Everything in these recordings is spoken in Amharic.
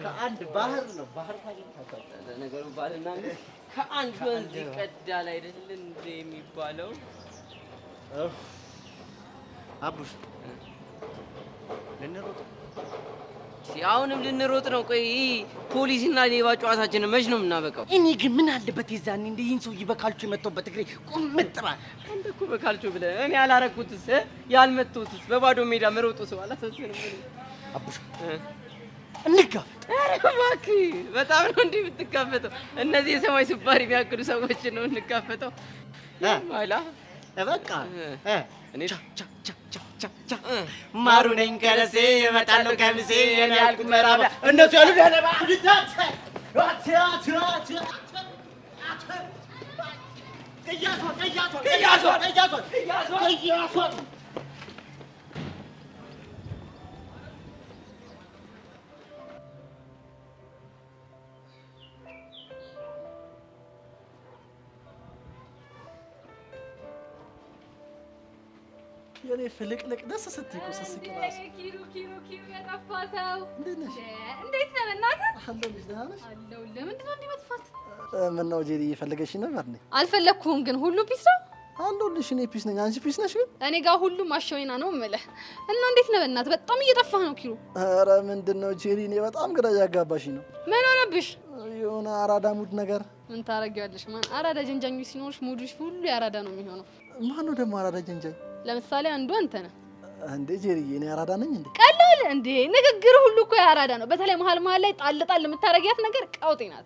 ከአንድ ባህር ነው ባህር ታገኝታለህ። ነገሩ ባልና ከአንድ ወንዝ ይቀዳል አይደል እንዴ የሚባለው? አቡሽ ልንሮጥ አሁንም ልንሮጥ ነው። ቆይ ፖሊስና ሌባ ጨዋታችንን መች ነው የምናበቃው? እኔ ግን ምን አለበት የዛኔ እንደ ይህን ሰውዬ በካልቾ የመጣሁበት እግሬ ቁምጥራ። አንተ እኮ በካልቾ ብለህ እኔ ያላረኩትስ ያልመጣሁትስ በባዶ ሜዳ መሮጡ ሰው አላሳስንም። አቡሽ እንጋፈጥ። ኧረ እባክህ በጣም ነው እንዲህ የምትጋፈጠው? እነዚህ የሰማይ ስባሪ የሚያክሉ ሰዎች ነው እንጋፈጠው ማላ በቃ እኔ ማሩ ነኝ ከረሴ እመጣለሁ ከምሴ እኔ ያልኩት መራባ እነሱ ያሉት ያለባ የኔ ፍልቅልቅ ደስ ስትይ እኮ ስትስቂ እራሱ ኪሩ የጠፋ ሰው እንዴት ነሽ? እንዴት ነህ? በእናትህ አለሁልሽ። ደህና ነሽ? አለሁልህ። ምንድን ነው እንዲህ መጥፋት? ምነው ጄሪ እየፈለገሽኝ ነበር እንዴ? አልፈለግኩህም፣ ግን ሁሉ ፒስ ነው። አለሁልሽ። እኔ ፒስ ነኝ። አንቺ ፒስ ነሽ? ግን እኔ ጋር ሁሉም አሸወይና ነው የምልህ። እና እንዴት ነህ? በእናትህ በጣም እየጠፋህ ነው ኪሩ። ኧረ ምንድን ነው ጄሪ፣ እኔ በጣም ግራ እያጋባሽኝ ነው። ምን ሆነብሽ? የሆነ አራዳ ሙድ ነገር። ምን ታረጊዋለሽ? ማን አራዳ ጀንጃኙ ሲኖርሽ ሙድሽ ሁሉ ያራዳ ነው የሚሆነው። ማን ነው ደግሞ አራዳ ጀንጃኝ? ለምሳሌ አንዱ አንተ ነህ እንዴ ጄሪዬ። እኔ አራዳ ነኝ እንዴ? ቀላል እንዴ? ንግግር ሁሉ እኮ ያራዳ ነው። በተለይ መሀል መሀል ላይ ጣል ጣል የምታረጊያት ነገር ቀውጤ ናት።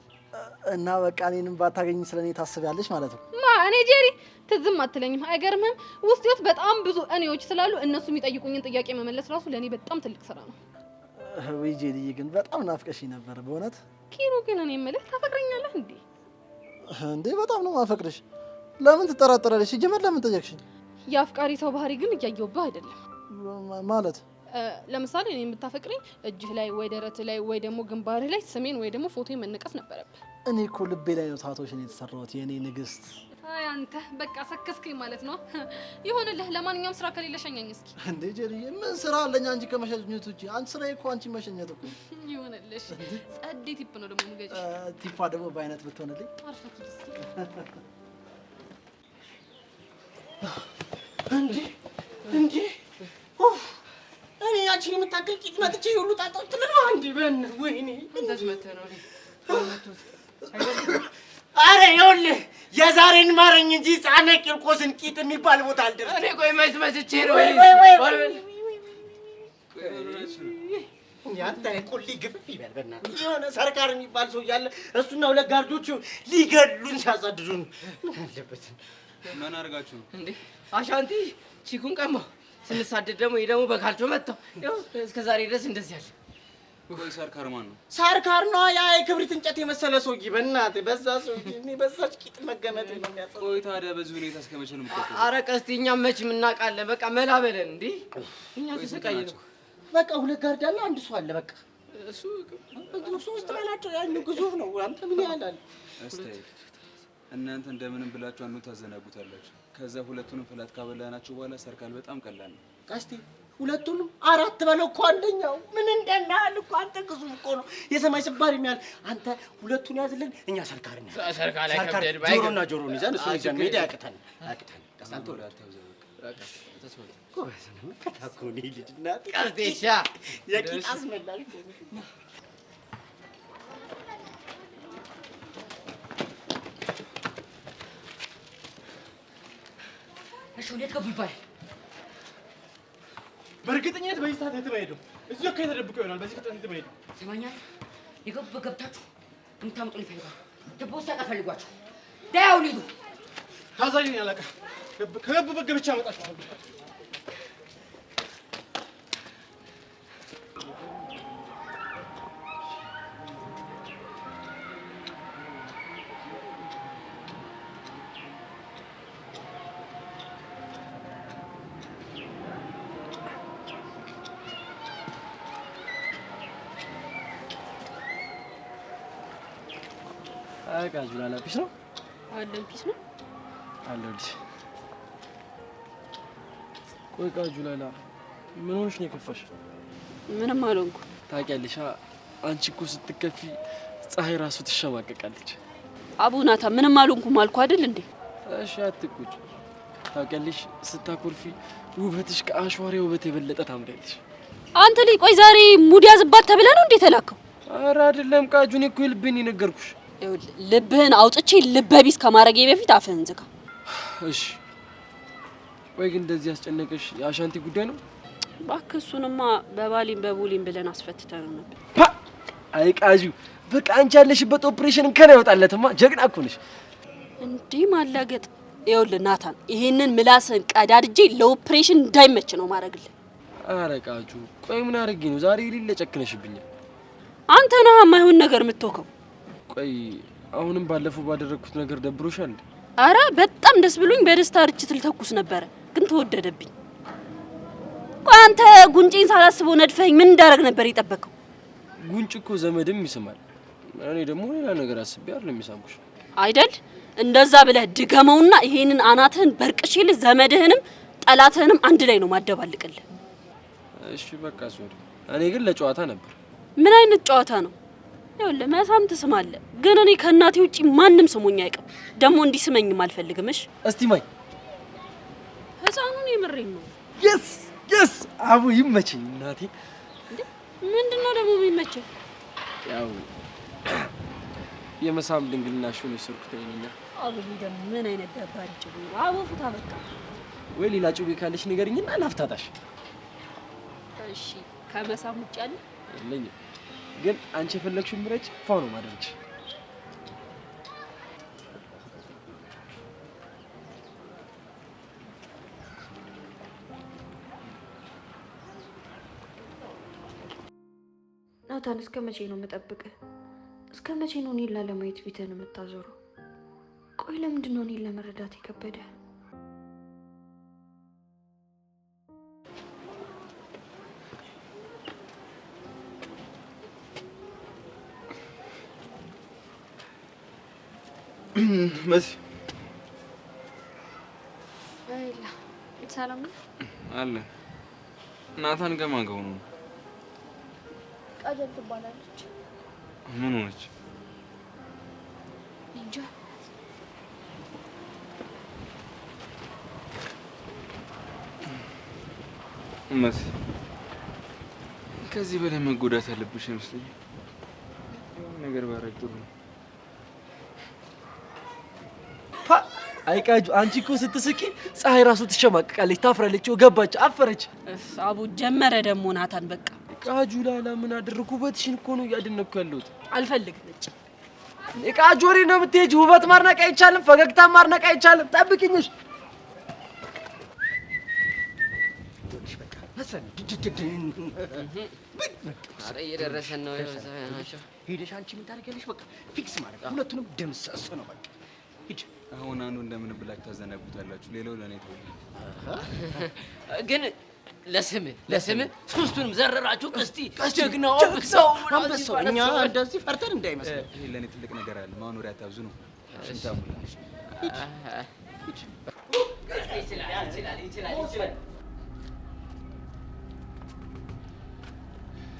እና በቃ እኔንም ባታገኝ ስለኔ ታስቢያለሽ ማለት ነው? እኔ ጄሪ ትዝም አትለኝም? አይገርምህም? ውስጥ ውስጥ በጣም ብዙ እኔዎች ስላሉ እነሱ የሚጠይቁኝን ጥያቄ መመለስ ራሱ ለእኔ በጣም ትልቅ ስራ ነው። ወይ ጄሪዬ፣ ግን በጣም ናፍቀሽኝ ነበር በእውነት። ኪሩ ግን እኔ የምልህ ታፈቅረኛለህ እንዴ? እንዴ በጣም ነው ማፈቅርሽ። ለምን ትጠራጠራለሽ? ሲጀመር ለምን ጠየቅሽኝ? የአፍቃሪ ሰው ባህሪ ግን እያየሁብህ አይደለም ማለት። ለምሳሌ እኔ የምታፈቅረኝ እጅህ ላይ ወይ ደረትህ ላይ ወይ ደግሞ ግንባርህ ላይ ስሜን ወይ ደግሞ ፎቶን መነቀስ ነበረብህ። እኔ እኮ ልቤ ላይ ነው ታቶሽን የተሰራሁት የኔ ንግስት። አይ አንተ በቃ ሰከስከኝ ማለት ነው። ይሁንልህ። ለማንኛውም ስራ ከሌለ ሸኘኝ እስኪ። እንዴ ጄሪዬ፣ ምን ስራ አለኝ አንቺ ከመሸኘት ውጪ? አንቺ ስራዬ እኮ አንቺ መሸኘት እኮ። ይሁንልሽ። ጸዴ ቲፕ ነው ደግሞ የምገጭ። ቲፓ ደግሞ በአይነት ብትሆንልኝ። አርፈህ እስኪ። እንዴ እኔ ያቺን የምታክል ቂጥ መጥቼ ሁሉ ጣጣው ትልማ እንዴ? ወይኔ እንደዚህ መተህ ነው አረ ይኸውልህ የዛሬን ማረኝ እንጂ ጻነ ቂርቆስን ቂጥ የሚባል ቦታ አልደረሰም። እኔ ቆይ መች መጥቼ ነው ያንተ ቁሊ ግፍፍ ይበል በእናትህ። የሆነ ሰርካር የሚባል ሰው እያለ እሱና ሁለት ጋርዶቹ ሊገሉን ሲያሳድዱን ምን አለበት? ምን አድርጋችሁ ነው እንዴ? አሻንቲ ቺኩን ቀማ ስንሳደድ ደግሞ ይሄ በካልቾ መጣው። ያው እስከ ዛሬ ድረስ እንደዚህ ያለ። ቆይ ሰርካር ማን ነው? ሰርካር ነው ያ የክብሪት እንጨት የመሰለ ሰውዬ። በእናትህ በዛ ሰውዬ እኔ በዛች ቂጥ መገመጥ ነው የሚያጸው። ቆይ ታዲያ በዚህ ሁኔታ እስከ መቼ ነው የምትቀጥለው? ኧረ ቀስቲ እኛም መች እናውቃለን። በቃ መላበለን እንዴ እኛ ተሰቃየን። በቃ ሁለት ጋርድ አለ፣ አንድ ሰው አለ። በቃ እሱ ሶስት ናቸው። ያኛው ግዙፍ ነው። አንተ ምን ያህል እስቲ እናንተ እንደምንም ብላችሁ አንዱ ታዘናጉታላችሁ። ከዛ ሁለቱንም ፍላት ካበላናችሁ በኋላ ሰርካል በጣም ቀላል ነው። ቀስቲ ሁለቱንም አራት በለው እኮ አንደኛው ምን እንደናል እኮ አንተ ግዙፍ እኮ ነው። የሰማይ ስባሪ የሚያህል አንተ ሁለቱን ያዝልን፣ እኛ ሰርካር ነው። ሰርካል ላይ ከብደድ ባይ ጆሮና ጆሮን ይዘን እሱ ይዘን ሜዳ ያቅታል። ቀስታንቶ ወደ አታውዘው በቃ ተስማማ ጎበዝ ነው። ከታኮኒ ልጅና ቀስቲሻ የቂጥ አስመላሽ እሺ ወዴት ገቡ ይባል? በእርግጠኝነት በዚህ ሰዓት የትም አይሄዱም። እዚሁ እኮ የተደብቀው ይሆናል። በዚህ ፍጥነት የትም አይሄዱም። ሰማኛል። የገቡበት ገብታችሁ እንድታመጡልኝ ይፈልጋሉ። ደቦ ውስጥ ያቀፈልጓችሁ ዳያው ሊዱ ታዛዥኝ አለቃ። ከገቡበት ገብቼ አመጣችኋለሁ። ቃጁላላ ፒስ ነው አለን ፒስ ነው አለልሽ። ቆይ ቃጁላላ ምን ሆነሽ ነው የከፋሽ? ምንም አልሆንኩ። ታውቂያለሽ አንቺ እኮ ስትከፊ ፀሐይ ራሱ ትሸማቀቃለች። አቡ ናታን ምንም አልሆንኩም አልኩ አይደል እንዴ? እሺ አትቁጭ። ታውቂያለሽ ስትታኮርፊ ውበትሽ ከአሸዋሪ ውበት የበለጠ ታምሪያለሽ። አንተ ልጅ ቆይ ዛሬ ሙድ ያዝባት ተብለህ ነው እንዴ ተላከው? ኧረ አይደለም ቃጁን እኮ ልብን ይነገርኩሽ። ልብህን አውጥቼ ልበቢስ ከማረጌ በፊት አፍህን ዝጋ። እሺ ወይ ግን እንደዚህ ያስጨነቀሽ የአሻንቲ ጉዳይ ነው? እባክህ እሱንማ በባሊም በቡሊም ብለን አስፈትተነው ነበር። አይ ቃጁ በቃ አንቺ ያለሽበት ኦፕሬሽን ከነ ይወጣለትማ። ጀግና እኮ ነሽ። እንዴ ማላገጥ። ይኸውልህ ናታን ይሄንን ምላስን ቀዳድጄ ለኦፕሬሽን እንዳይመች ነው ማረግልህ። ኧረ ቃጁ ቆይ ምን አድርጌ ነው ዛሬ ሊለ ጨክነሽብኛል? አንተ ነህ የማይሆን ነገር የምትወከው። ቆይ አሁንም ባለፈው ባደረኩት ነገር ደብሮሻል? አረ በጣም ደስ ብሎኝ በደስታ ርችት ልተኩስ ነበረ ግን ተወደደብኝ። ቆይ አንተ ጉንጬን ሳላስበው ነድፈኝ ምን እንዳረግ ነበር የጠበቀው? ጉንጭ እኮ ዘመድም ይስማል። እኔ ደግሞ ሌላ ነገር አስቤ አይደለም የሚሳምኩሽ አይደል? እንደዛ ብለህ ድገመውና ይሄንን አናትህን በርቅሽልህ ዘመድህንም ጠላትህንም አንድ ላይ ነው ማደባልቅልህ። እሺ በቃ ሶሪ። እኔ ግን ለጨዋታ ነበር። ምን አይነት ጨዋታ ነው? ይኸውልህ መሳም ትስማለህ፣ ግን እኔ ከእናቴ ውጪ ማንም ስሞኝ አይቀም። ደግሞ እንዲስመኝም አልፈልግም። እሺ እስቲ ማይ ህፃኑን የምሬን ነው። የስ አቡ ይመችኝ እናቴ። ምንድነው ደግሞ የሚመችኝ? ያው የመሳም ድንግልናሽን የሰርኩት ነኝና። አቡ ደግሞ ምን አይነት ደባሪ ጭቡ ነው? አቡ ፍታ በቃ። ወይ ሌላ ጭቡ ካለሽ ንገሪኝና ላፍታታሽ። እሺ ከመሳም ውጭ አለ የለኝም፣ ግን አንቺ የፈለግሽው ምረጭ። ፋው ነው ማድረግሽ። ናታን እስከ መቼ ነው የምጠብቅህ? እስከ መቼ ነው እኔን ላለማየት ፊትህን የምታዞረው? ቆይ ለምንድን ነው እኔን ለመረዳት የከበደ? መሲ አይላ ሰላም ነው አለ። ናታን ገማን ጋር ነው? ቃጀል ትባላለች። ምን ሆነች? እንጃ። መሲ ከዚህ በላይ መጎዳት ያለብሽ አይመስለኝም። ነገር ባረግ ጥሩ ነው። አይቃጁ አንቺ እኮ ስትስቂ ፀሐይ ራሱ ትሸማቀቃለች፣ ታፍራለች፣ ገባች፣ አፈረች። አቡ ጀመረ ደግሞ ናታን በቃ። ቃጁ ላላ ምን አደረኩ? ውበትሽን እኮ ነው እያደነኩ ያለሁት። አልፈልግም ነጭ ቃጁ ወሬ ነው የምትሄጂ። ውበት ማድነቅ አይቻልም፣ ፈገግታ ማድነቅ አይቻልም። ጠብቂኝሽ። አረ እየደረሰን ነው ናቸው። ሄደሽ አንቺ ምን ታደርጊያለሽ? በቃ ፊክስ ማለት ሁለቱንም ደምሰስ ነው በቃ። ሂድ። አሁን አንዱ እንደምን ብላችሁ ታዘናጉታላችሁ። ሌላው ለኔ ተው። ግን ለስም ሶስቱንም ዘረራችሁ። እስቲ ጀግናው አንበሳው እኛ እንደዚህ ፈርተን እንዳይመስል። ይሄ ለኔ ትልቅ ነገር አለ። ማኖሪያ ታብዙ ነው። ሽንታሙላ ይችላል።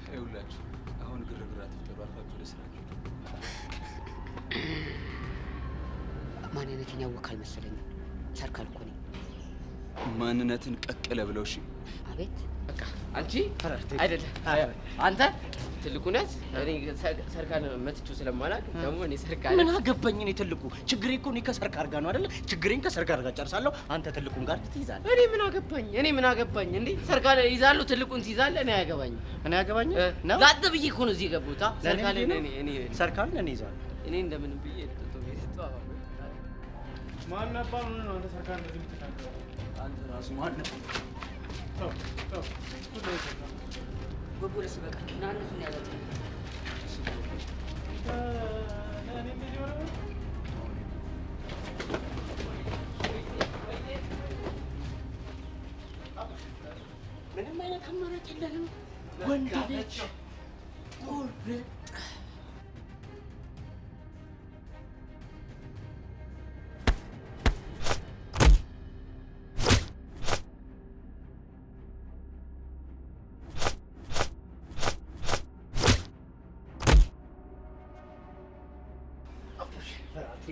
ይኸውላችሁ አሁን ግርግር አትፍጠሩ። አልፋችሁ ለስራችሁ። ማንነትን ያወካል መሰለኝ። ሰርካል እኮ ነኝ። ማንነትን ቀቅለ ብለው። እሺ አቤት። በቃ አንቺ አይደለም አንተ ትልቁ ነህ። እኔ ሰርካል መትቼው ስለማላውቅ ደግሞ እኔ ሰርካል ምን አገባኝ? እኔ ትልቁ ችግሬ እኮ እኔ ከሰርካል ጋር ነው አይደል? ችግሬን ከሰርካል ጋር ጨርሳለሁ። አንተ ትልቁን ጋር ትይዛለህ። እኔ ምን አገባኝ እንዴ? ሰርካል ይዛሉ፣ ትልቁን ትይዛለህ። እኔ አያገባኝም። ነው ላጥ ብዬ እኮ ነው እዚህ የገቡት። ሰርካል እኔ ይዛለሁ። እኔ እንደምን ብዬ ማን ነበር ነው አንተ ሰርካል እንደዚህ የምትናገረው? አንተ ራሱ ማን ነህ? ጎጎለስ በቃ እና እነሱን ያዘው። ምንም አይነት አማራጭ የለንም። ወንድ ልጅ ቁርጥ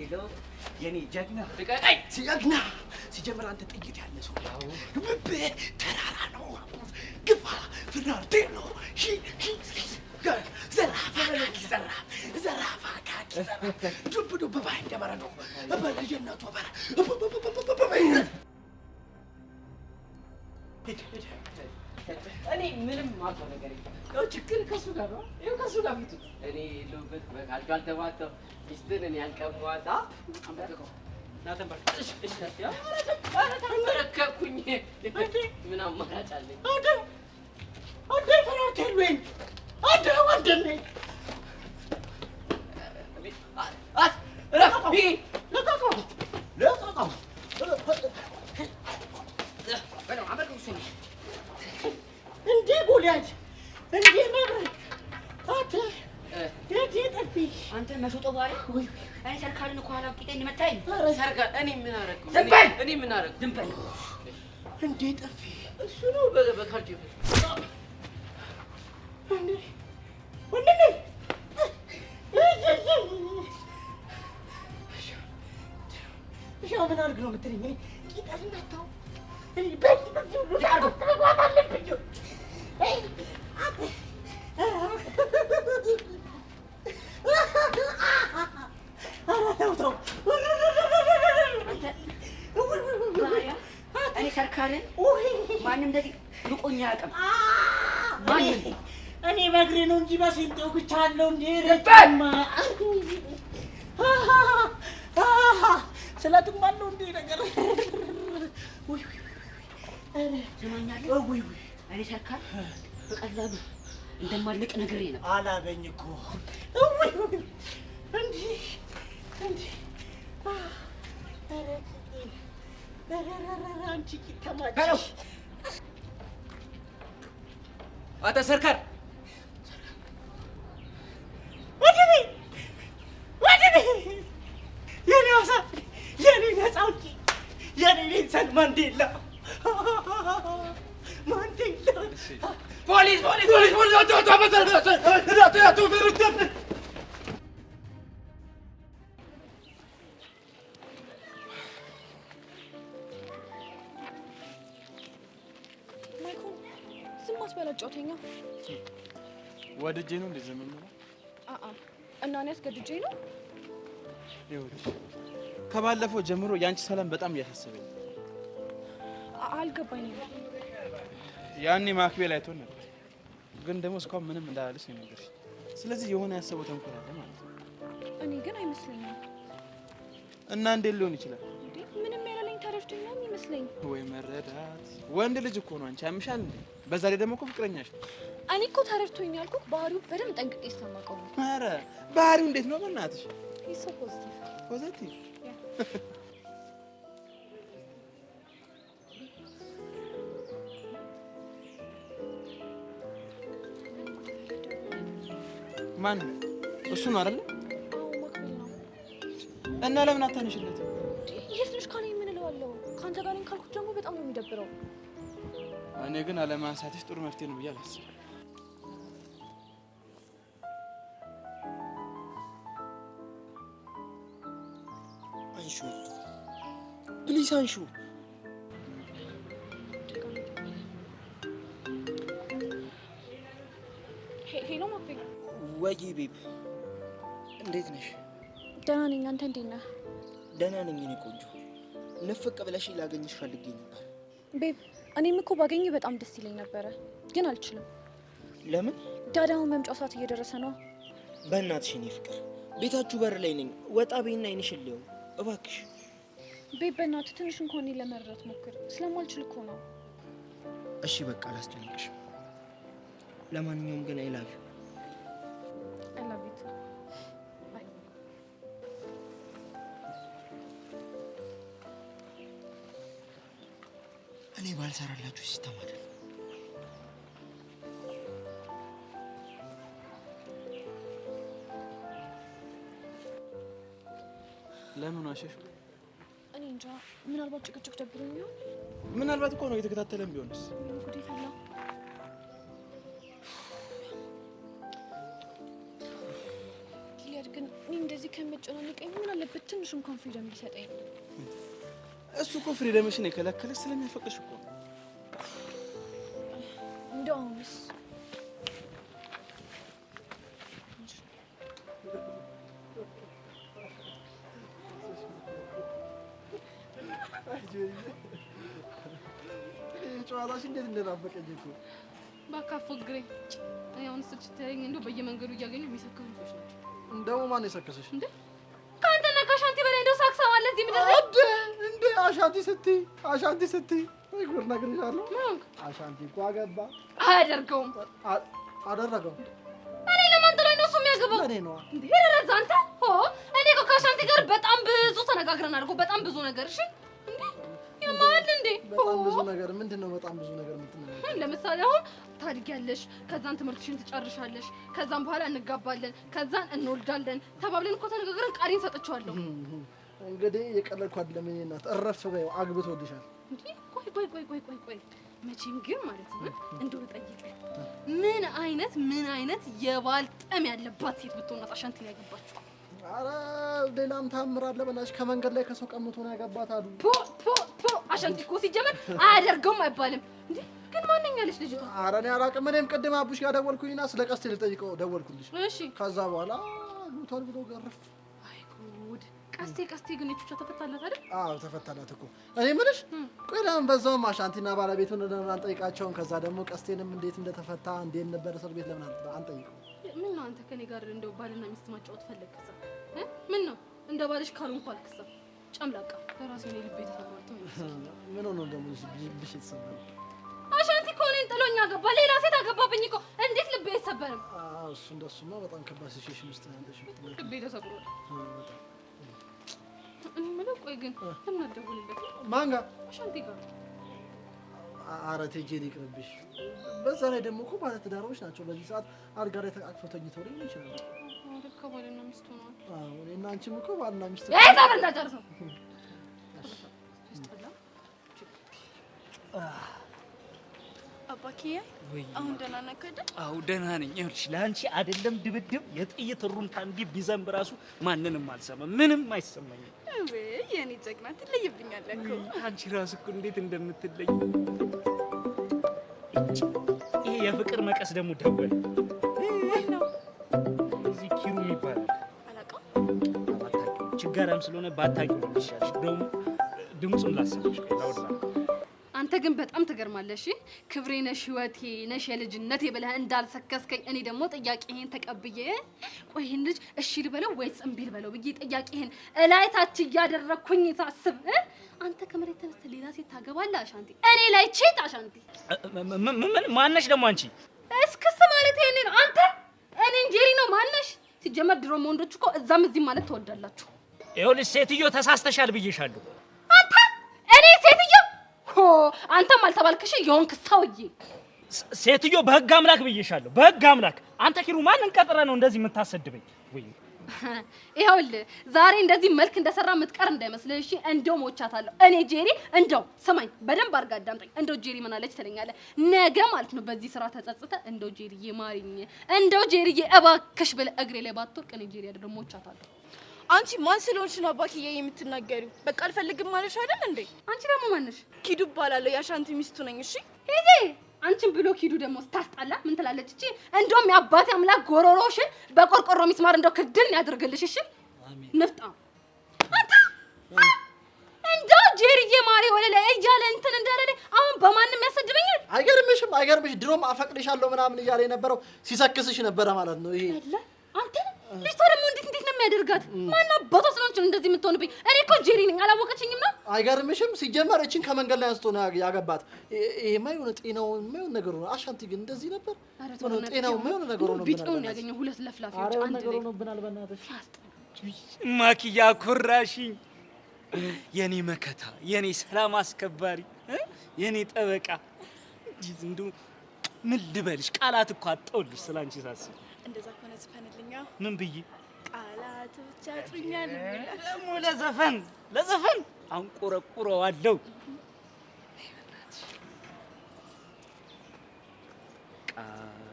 ሄሎ የኔ ጀግና ልቀቀኝ! ጀግና ሲጀምር አንተ ጥይት ያለ ሰው ልብ ተራራ ነው ግፋ ፍራርቴ ነው ዘራፋ ካኪ ዱብ ዱብ ባይ እንደበረዶ በልጅነቱ በረ እኔ ምንም ማውቀው ነገር የለም። ያው ችግር ከእሱ ጋር ነው። ይኸው ከእሱ ጋር ፊቱ እኔ የለሁበት በቃልጋ አልተባተው ሚስትን እኔ ያልቀሟት አንበርከው ተንበረከኩኝ። ምን አማራጭ አለኝ? አንተ ፈራርቴ የለኝ አንተ ወንድሜ ረፊ ለቀቀው እንዴ ጎልያድ እንዴ መብረቅ አንተ ጥፊ አንተ መሾጦ ባሪ እኔ ሰርካልን እኮ አላውቅኝ መታኝ ሰርካል እኔ ምን አደረኩ? እኔ ምን አደረኩ? ዝም በል እንዴ ጥፊ እሱ ነው በካልጆ እንዴ ወንድሜ ምን አድርግ ነው የምትለኝ? ቂጣል እንዳታው እኔ እኔ ሰርካልን ማንም እንደዚህ ልቆኛ አያውቅም። እኔ በእግሬ ነው እንጂ በስንጤው ብቻ አለው እንዴ ረጅማ ስለትማለው እንዴ ነገር ትሰማኛለህ? እኔ ሰርካል በቀላሉ እንደማልቅ ነገር ነው። አላበኝ እኮ እንዴ አንቺ ኪተማች አንተ ሰርካል ወድሜ የኔ ዋሳ የኔ ነፃ አውጪ የኔ ኔልሰን ማንዴላ ፖሊስ ማይኮን ዝም አትበል አጫውተኛ። ወድጄ ነው እንደዚህ የምንለው? እና እኔ አስገድጄ ነው? ይኸውልሽ ከባለፈው ጀምሮ ያንቺ ሰላም በጣም እያሳሰበኝ። አልገባኝም። ያኔ ማክቤል አይቶን ነበር፣ ግን ደግሞ እስካሁን ምንም እንዳላለች ነው ነገር። ስለዚህ የሆነ ያሰበው ተንኮል አለ ማለት ነው። እኔ ግን አይመስለኝም። እና እንዴት ሊሆን ይችላል? ምንም ያላለኝ ተረድቶኝ ነው የሚመስለኝ። ወይ መረዳት! ወንድ ልጅ እኮ ነው አንቺ ያምሻል እንዴ? በዛ ላይ ደግሞ እኮ ፍቅረኛሽ ነው። እኔ እኮ ተረድቶኝ ያልኩት ባህሪው በደንብ ጠንቅቄ ስለማውቀው ነው። ኧረ ባህሪው እንዴት ነው በእናትሽ? ሂስ ሶ ፖዚቲቭ ፖዚቲቭ ማን እሱ ነው አይደል? አዎ ማክቤል ነው። እና ለምን አታነሽለት? የት ልጅ ካለኝ ምን እለዋለሁ? ካንተ ጋር ነኝ ካልኩት ደግሞ በጣም ነው የሚደብረው። እኔ ግን አለማንሳትሽ ጥሩ መፍትሄ ነው ብዬ አላስብም። አንሹ ፕሊስ አንሹ። ሄሎ ማክቤል። ወይ ቤብ እንዴት ነሽ? ደህና ነኝ። አንተ እንዴት ነህ? ደህና ነኝ እኔ ቆንጆ። ንፍቅ ብለሽ ላገኝሽ ፈልጌ ነበር። ቤብ እኔም እኮ ባገኝ በጣም ደስ ይለኝ ነበረ፣ ግን አልችልም። ለምን? ዳዳውን መምጫው ሰዓት እየደረሰ ነው። በእናትሽ እኔ ፍቅር ቤታችሁ በር ላይ ነኝ። ወጣ በይና አይንሽን ልየው እባክሽ። ቤብ በእናትህ ትንሽ እንኳን እኔን ለመረዳት ሞክር። ስለማልችል እኮ ነው። እሺ በቃ አላስጨንቅሽ። ለማንኛውም ግን አይ ላቭ ዩ። አይ ላቭ ዩ ቱ። ባይ። እኔ ባልሰራላችሁ ሲስተም አይደል። ለምን ዋሸሽ? እኔ እንጃ፣ ምናልባት ጭቅጭቅ ደብሮኝ ይሆን? ምናልባት እኮ ነው የተከታተለን ቢሆንስ? ጉዴ ፈላ። ግን እኔ እንደዚህ ከመጨናነቀኝ ምን አለበት ትንሽ እንኳን ፍሪደም ቢሰጠኝ። እሱ እኮ ፍሪደምሽን የከለከለሽ ስለሚያፈቅርሽ እኮ ነው። እንደው አሁንስ ጨዋታሽ እንዴት እንደናፈቀኝ እኮ ባካፎግረኝ እኔ አሁን ስልችተኝ እንደው በየመንገዱ እያገኙ የሚሰክሩ ልጆች ናቸው። እንደው ማን የሰከሰሽ እንዴ? ካንተና ካሻንቲ በላይ እንደው ሳክሳ ማለት እዚህ ምድር ላይ እንዴ? አሻንቲ ስትይ ወይ ጉድ ነግሬሻለሁ። አሻንቲ እኮ አገባ። አያደርገውም። አደረገው። እኔ ለማን ጥሎኝ ነው እሱ የሚያገባው? እኔ ነዋ። እንዴ ረዛ አንተ እኔ እኮ ካሻንቲ ጋር በጣም ብዙ ተነጋግረናል እኮ በጣም ብዙ ነገር። እሺ እንዴ ያማል እንዴ? በጣም ብዙ ነገር ምንድነው? በጣም ብዙ ነገር የምትነጋገር ለምሳሌ አሁን ታድጊያለሽ፣ ከዛን ትምህርትሽን ትጨርሻለሽ፣ ከዛን በኋላ እንጋባለን፣ ከዛን እንወልዳለን ተባብለን እኮ ተነጋግረን ቃሌን ሰጥቼዋለሁ። እንግዲህ የቀለድኩ አይደለም እኔ እናት። እረፍ በይው፣ አግብቶልሻል። እንዴ ቆይ መቼም ግን ማለት ነው እንደው ልጠይቅህ፣ ምን አይነት የባል ጠም ያለባት ሴት ብትሆን አሻንቲ ላይ ያገባችው? ኧረ ሌላም ታምር አለ በላሽ። ከመንገድ ላይ ከሰው ቀምቶ ነው ያገባት አሉ። አሻንቲ እኮ ሲጀመር አያደርገውም አይባልም እንዴ። ግን ማንኛለሽ ልጅቷ? ኧረ እኔ አላውቅም። እኔም ቅድም አቡሽ ጋር ደወልኩኝና ስለ ቀስቴ ልጠይቀው ደወልኩልሽ። እሺ ከዛ በኋላ ሉቷል ብሎ ገረፍ። አይ ጉድ! ቀስቴ ግን እቹቻ ተፈታላት አይደል? አዎ ተፈታላት እኮ። እኔ የምልሽ ቆይ ለምን በዛውም አሻንቲና ባለቤቱን አንጠይቃቸውም? ከዛ ደግሞ ቀስቴንም እንዴት እንደተፈታ እንዴት ነበር እስር ቤት ለምን አንጠይቀው? ምን ነው አንተ ከኔ ጋር እንደው ባልና ሚስት ማጫወት ፈለግከሳ? ምን ነው እንደ ባልሽ ካልሆንኩ አልክሳ? ጨምላቃ ለራሴ ነው ልቤ ተፈራርቶ ነው። ምን ሆነ ደግሞ ልብሽ የተሰበረ? አሻንቲ እኮ እኔን ጥሎኝ አገባ፣ ሌላ ሴት አገባብኝ እኮ። እንዴት ልቤ አይሰበርም? እሱ እንደሱማ በጣም ከባድ ሲቹዌሽን ውስጥ ያለሽ ልቤ ተሰብሯል። እኔ የምለው ቆይ ግን ለምን አትደውልለት? ማን ጋር? አሻንቲ ጋር። ኧረ ተይ ይቅርብሽ። በዛ ላይ ደግሞ እኮ ባለ ትዳሮች ናቸው። በዚህ ሰዓት አልጋ ላይ ተቃቅፈው ተኝተው ሊሆን ይችላል። ልክ ባልና ሚስት ሆነዋል። አዎ እኔና አንቺም እኮ ባልና ሚስት ታበልታ ጨርሰው አባኪያ አሁን ደህና ነህ አይደል? አዎ ደህና ነኝ። ይኸውልሽ ለአንቺ አይደለም ድብድብ የጥይት ሩምታ እንዲህ ቢዘንብ ራሱ ማንንም አልሰማም፣ ምንም አይሰማኝም። ወይ የኔ ጀግና ትለይብኛለህ እኮ። አንቺ ራስ እኮ እንዴት እንደምትለይ። ይሄ የፍቅር መቀስ ደግሞ ደወለ። ነው እዚህ ኪሩ ይባላል። አላውቅም። ችጋራም ስለሆነ ባታውቂው ነው የሚሻልሽ። ደግሞ ድምፁን ላሰማሽ ላውራ። አንተ ግን በጣም ትገርማለሽ። ክብሬ ነሽ፣ ህይወቴ ነሽ፣ የልጅነቴ ብለህ እንዳልሰከስከኝ እኔ ደግሞ ጥያቄህን ተቀብዬ ቆይ ይሄን ልጅ እሺ ልበለው ወይስ እምቢ ልበለው ብዬ ጥያቄህን እላይ ታች እያደረኩኝ ሳስብ አንተ ከመሬት ተነስተህ ሌላ ሴት ታገባለህ አሻንቲ? እኔ ላይ ቼት አሻንቲ? ምን ማነሽ ደግሞ አንቺ? እስክስ ማለት ይሄኔ ነው አንተ? እኔ እንጀሪ ነው ማነሽ? ሲጀመር ድሮም ወንዶች እኮ እዛም እዚህ ማለት ትወዳላችሁ። ይኸውልሽ ሴትዮ ተሳስተሻል ብዬሻለሁ። አንተ እኔ ሴትዮ አንተም አልተባልክሽ የሆንክ ሰውዬ። ሴትዮ በህግ አምላክ ብዬሻለሁ፣ በህግ አምላክ። አንተ ኪሩ ማንን ቀጥረህ ነው እንደዚህ የምታሰድበኝ? ወይ ይኸውልህ ዛሬ እንደዚህ መልክ እንደሰራ የምትቀር እንዳይመስልህ እሺ። እንደው ሞቻታለሁ እኔ ጄሪ። እንደው ስማኝ በደንብ አድርጋ አዳምጠኝ። እንደው ጄሪ ምን አለች ትለኛለህ ነገ ማለት ነው በዚህ ስራ ተጸጽተህ እንደው ጄሪዬ ማሪኝ፣ እንደው ጄሪዬ እባክሽ ብለህ እግሬ ላይ ባትወርቅ እኔ ጄሪ አይደለም ሞቻታለሁ። አንቺ ማን ስለሆንሽ ነው አባኪያ የምትናገሪው? በቃ አልፈልግም ማለሽ አይደል እንዴ? አንቺ ደግሞ ማነሽ? ኪዱ እባላለሁ፣ የአሻንቲ ሚስቱ ነኝ። እሺ ሂጂ። አንቺን ብሎ ኪዱ ደግሞ ስታስጣላ ምን ትላለች እቺ? እንደውም የአባቴ አምላክ ጎሮሮሽን በቆርቆሮ ሚስማር እንደው ክድን ያድርግልሽ። እሺ ንፍጣ አንተ እንደው ጄሪዬ ማሪ ወለለ እያለ እንትን እንዳለ አሁን በማንም ያሰድበኛል። አይገርምሽ? ድሮም አፈቅድሻለሁ ምናምን እያለ የነበረው ሲሰክስሽ ነበረ ማለት ነው። ይሄ አይደለ አንተ ልጅቷ ደግሞ እንዴት ነው የሚያደርጋት? ማን አባቷ ስለሆነች እንደዚህ የምትሆንብኝ? እኔ እኮ ጄሪ ነኝ አላወቀችኝም ነው። አይገርምሽም? ሲጀመር እቺን ከመንገድ ላይ አንስቶ ነው ያገባት። ይሄማ የሆነ ጤናው የማይሆን ነገር ነው። አሻንቲ ግን እንደዚህ ነበር። ጤናው የማይሆን ነገር ነው። ቢጤውን ያገኘው ሁለት ለፍላፊዎች አንድ ላይ ነው ብናል። በእናትሽ ማኪያ ኩራሽኝ፣ የኔ መከታ፣ የኔ ሰላም አስከባሪ፣ የኔ ጠበቃ። እንደው ምን ልበልሽ? ቃላት እኮ አጣሁልሽ ስላንቺ ሳስብ። እንደዛ ከሆነ ዝፈንልኛ። ምን ብዬ? ቃላቶች ያጥሩኛል። ደግሞ ለዘፈን አንቆረቁረዋለሁ።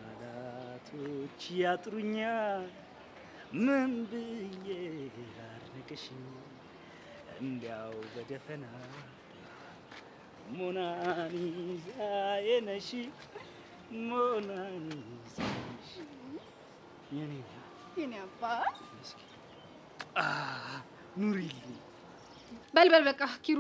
ቃላቶች ያጥሩኛል፣ ምን ብዬ ላድንቅሽ እንዲያው በደፈና ሞናሊዛዬ ነሽ ሞናሊዛሽ የኔ አባት ኑሪልኝ። በል በቃ ኪሩ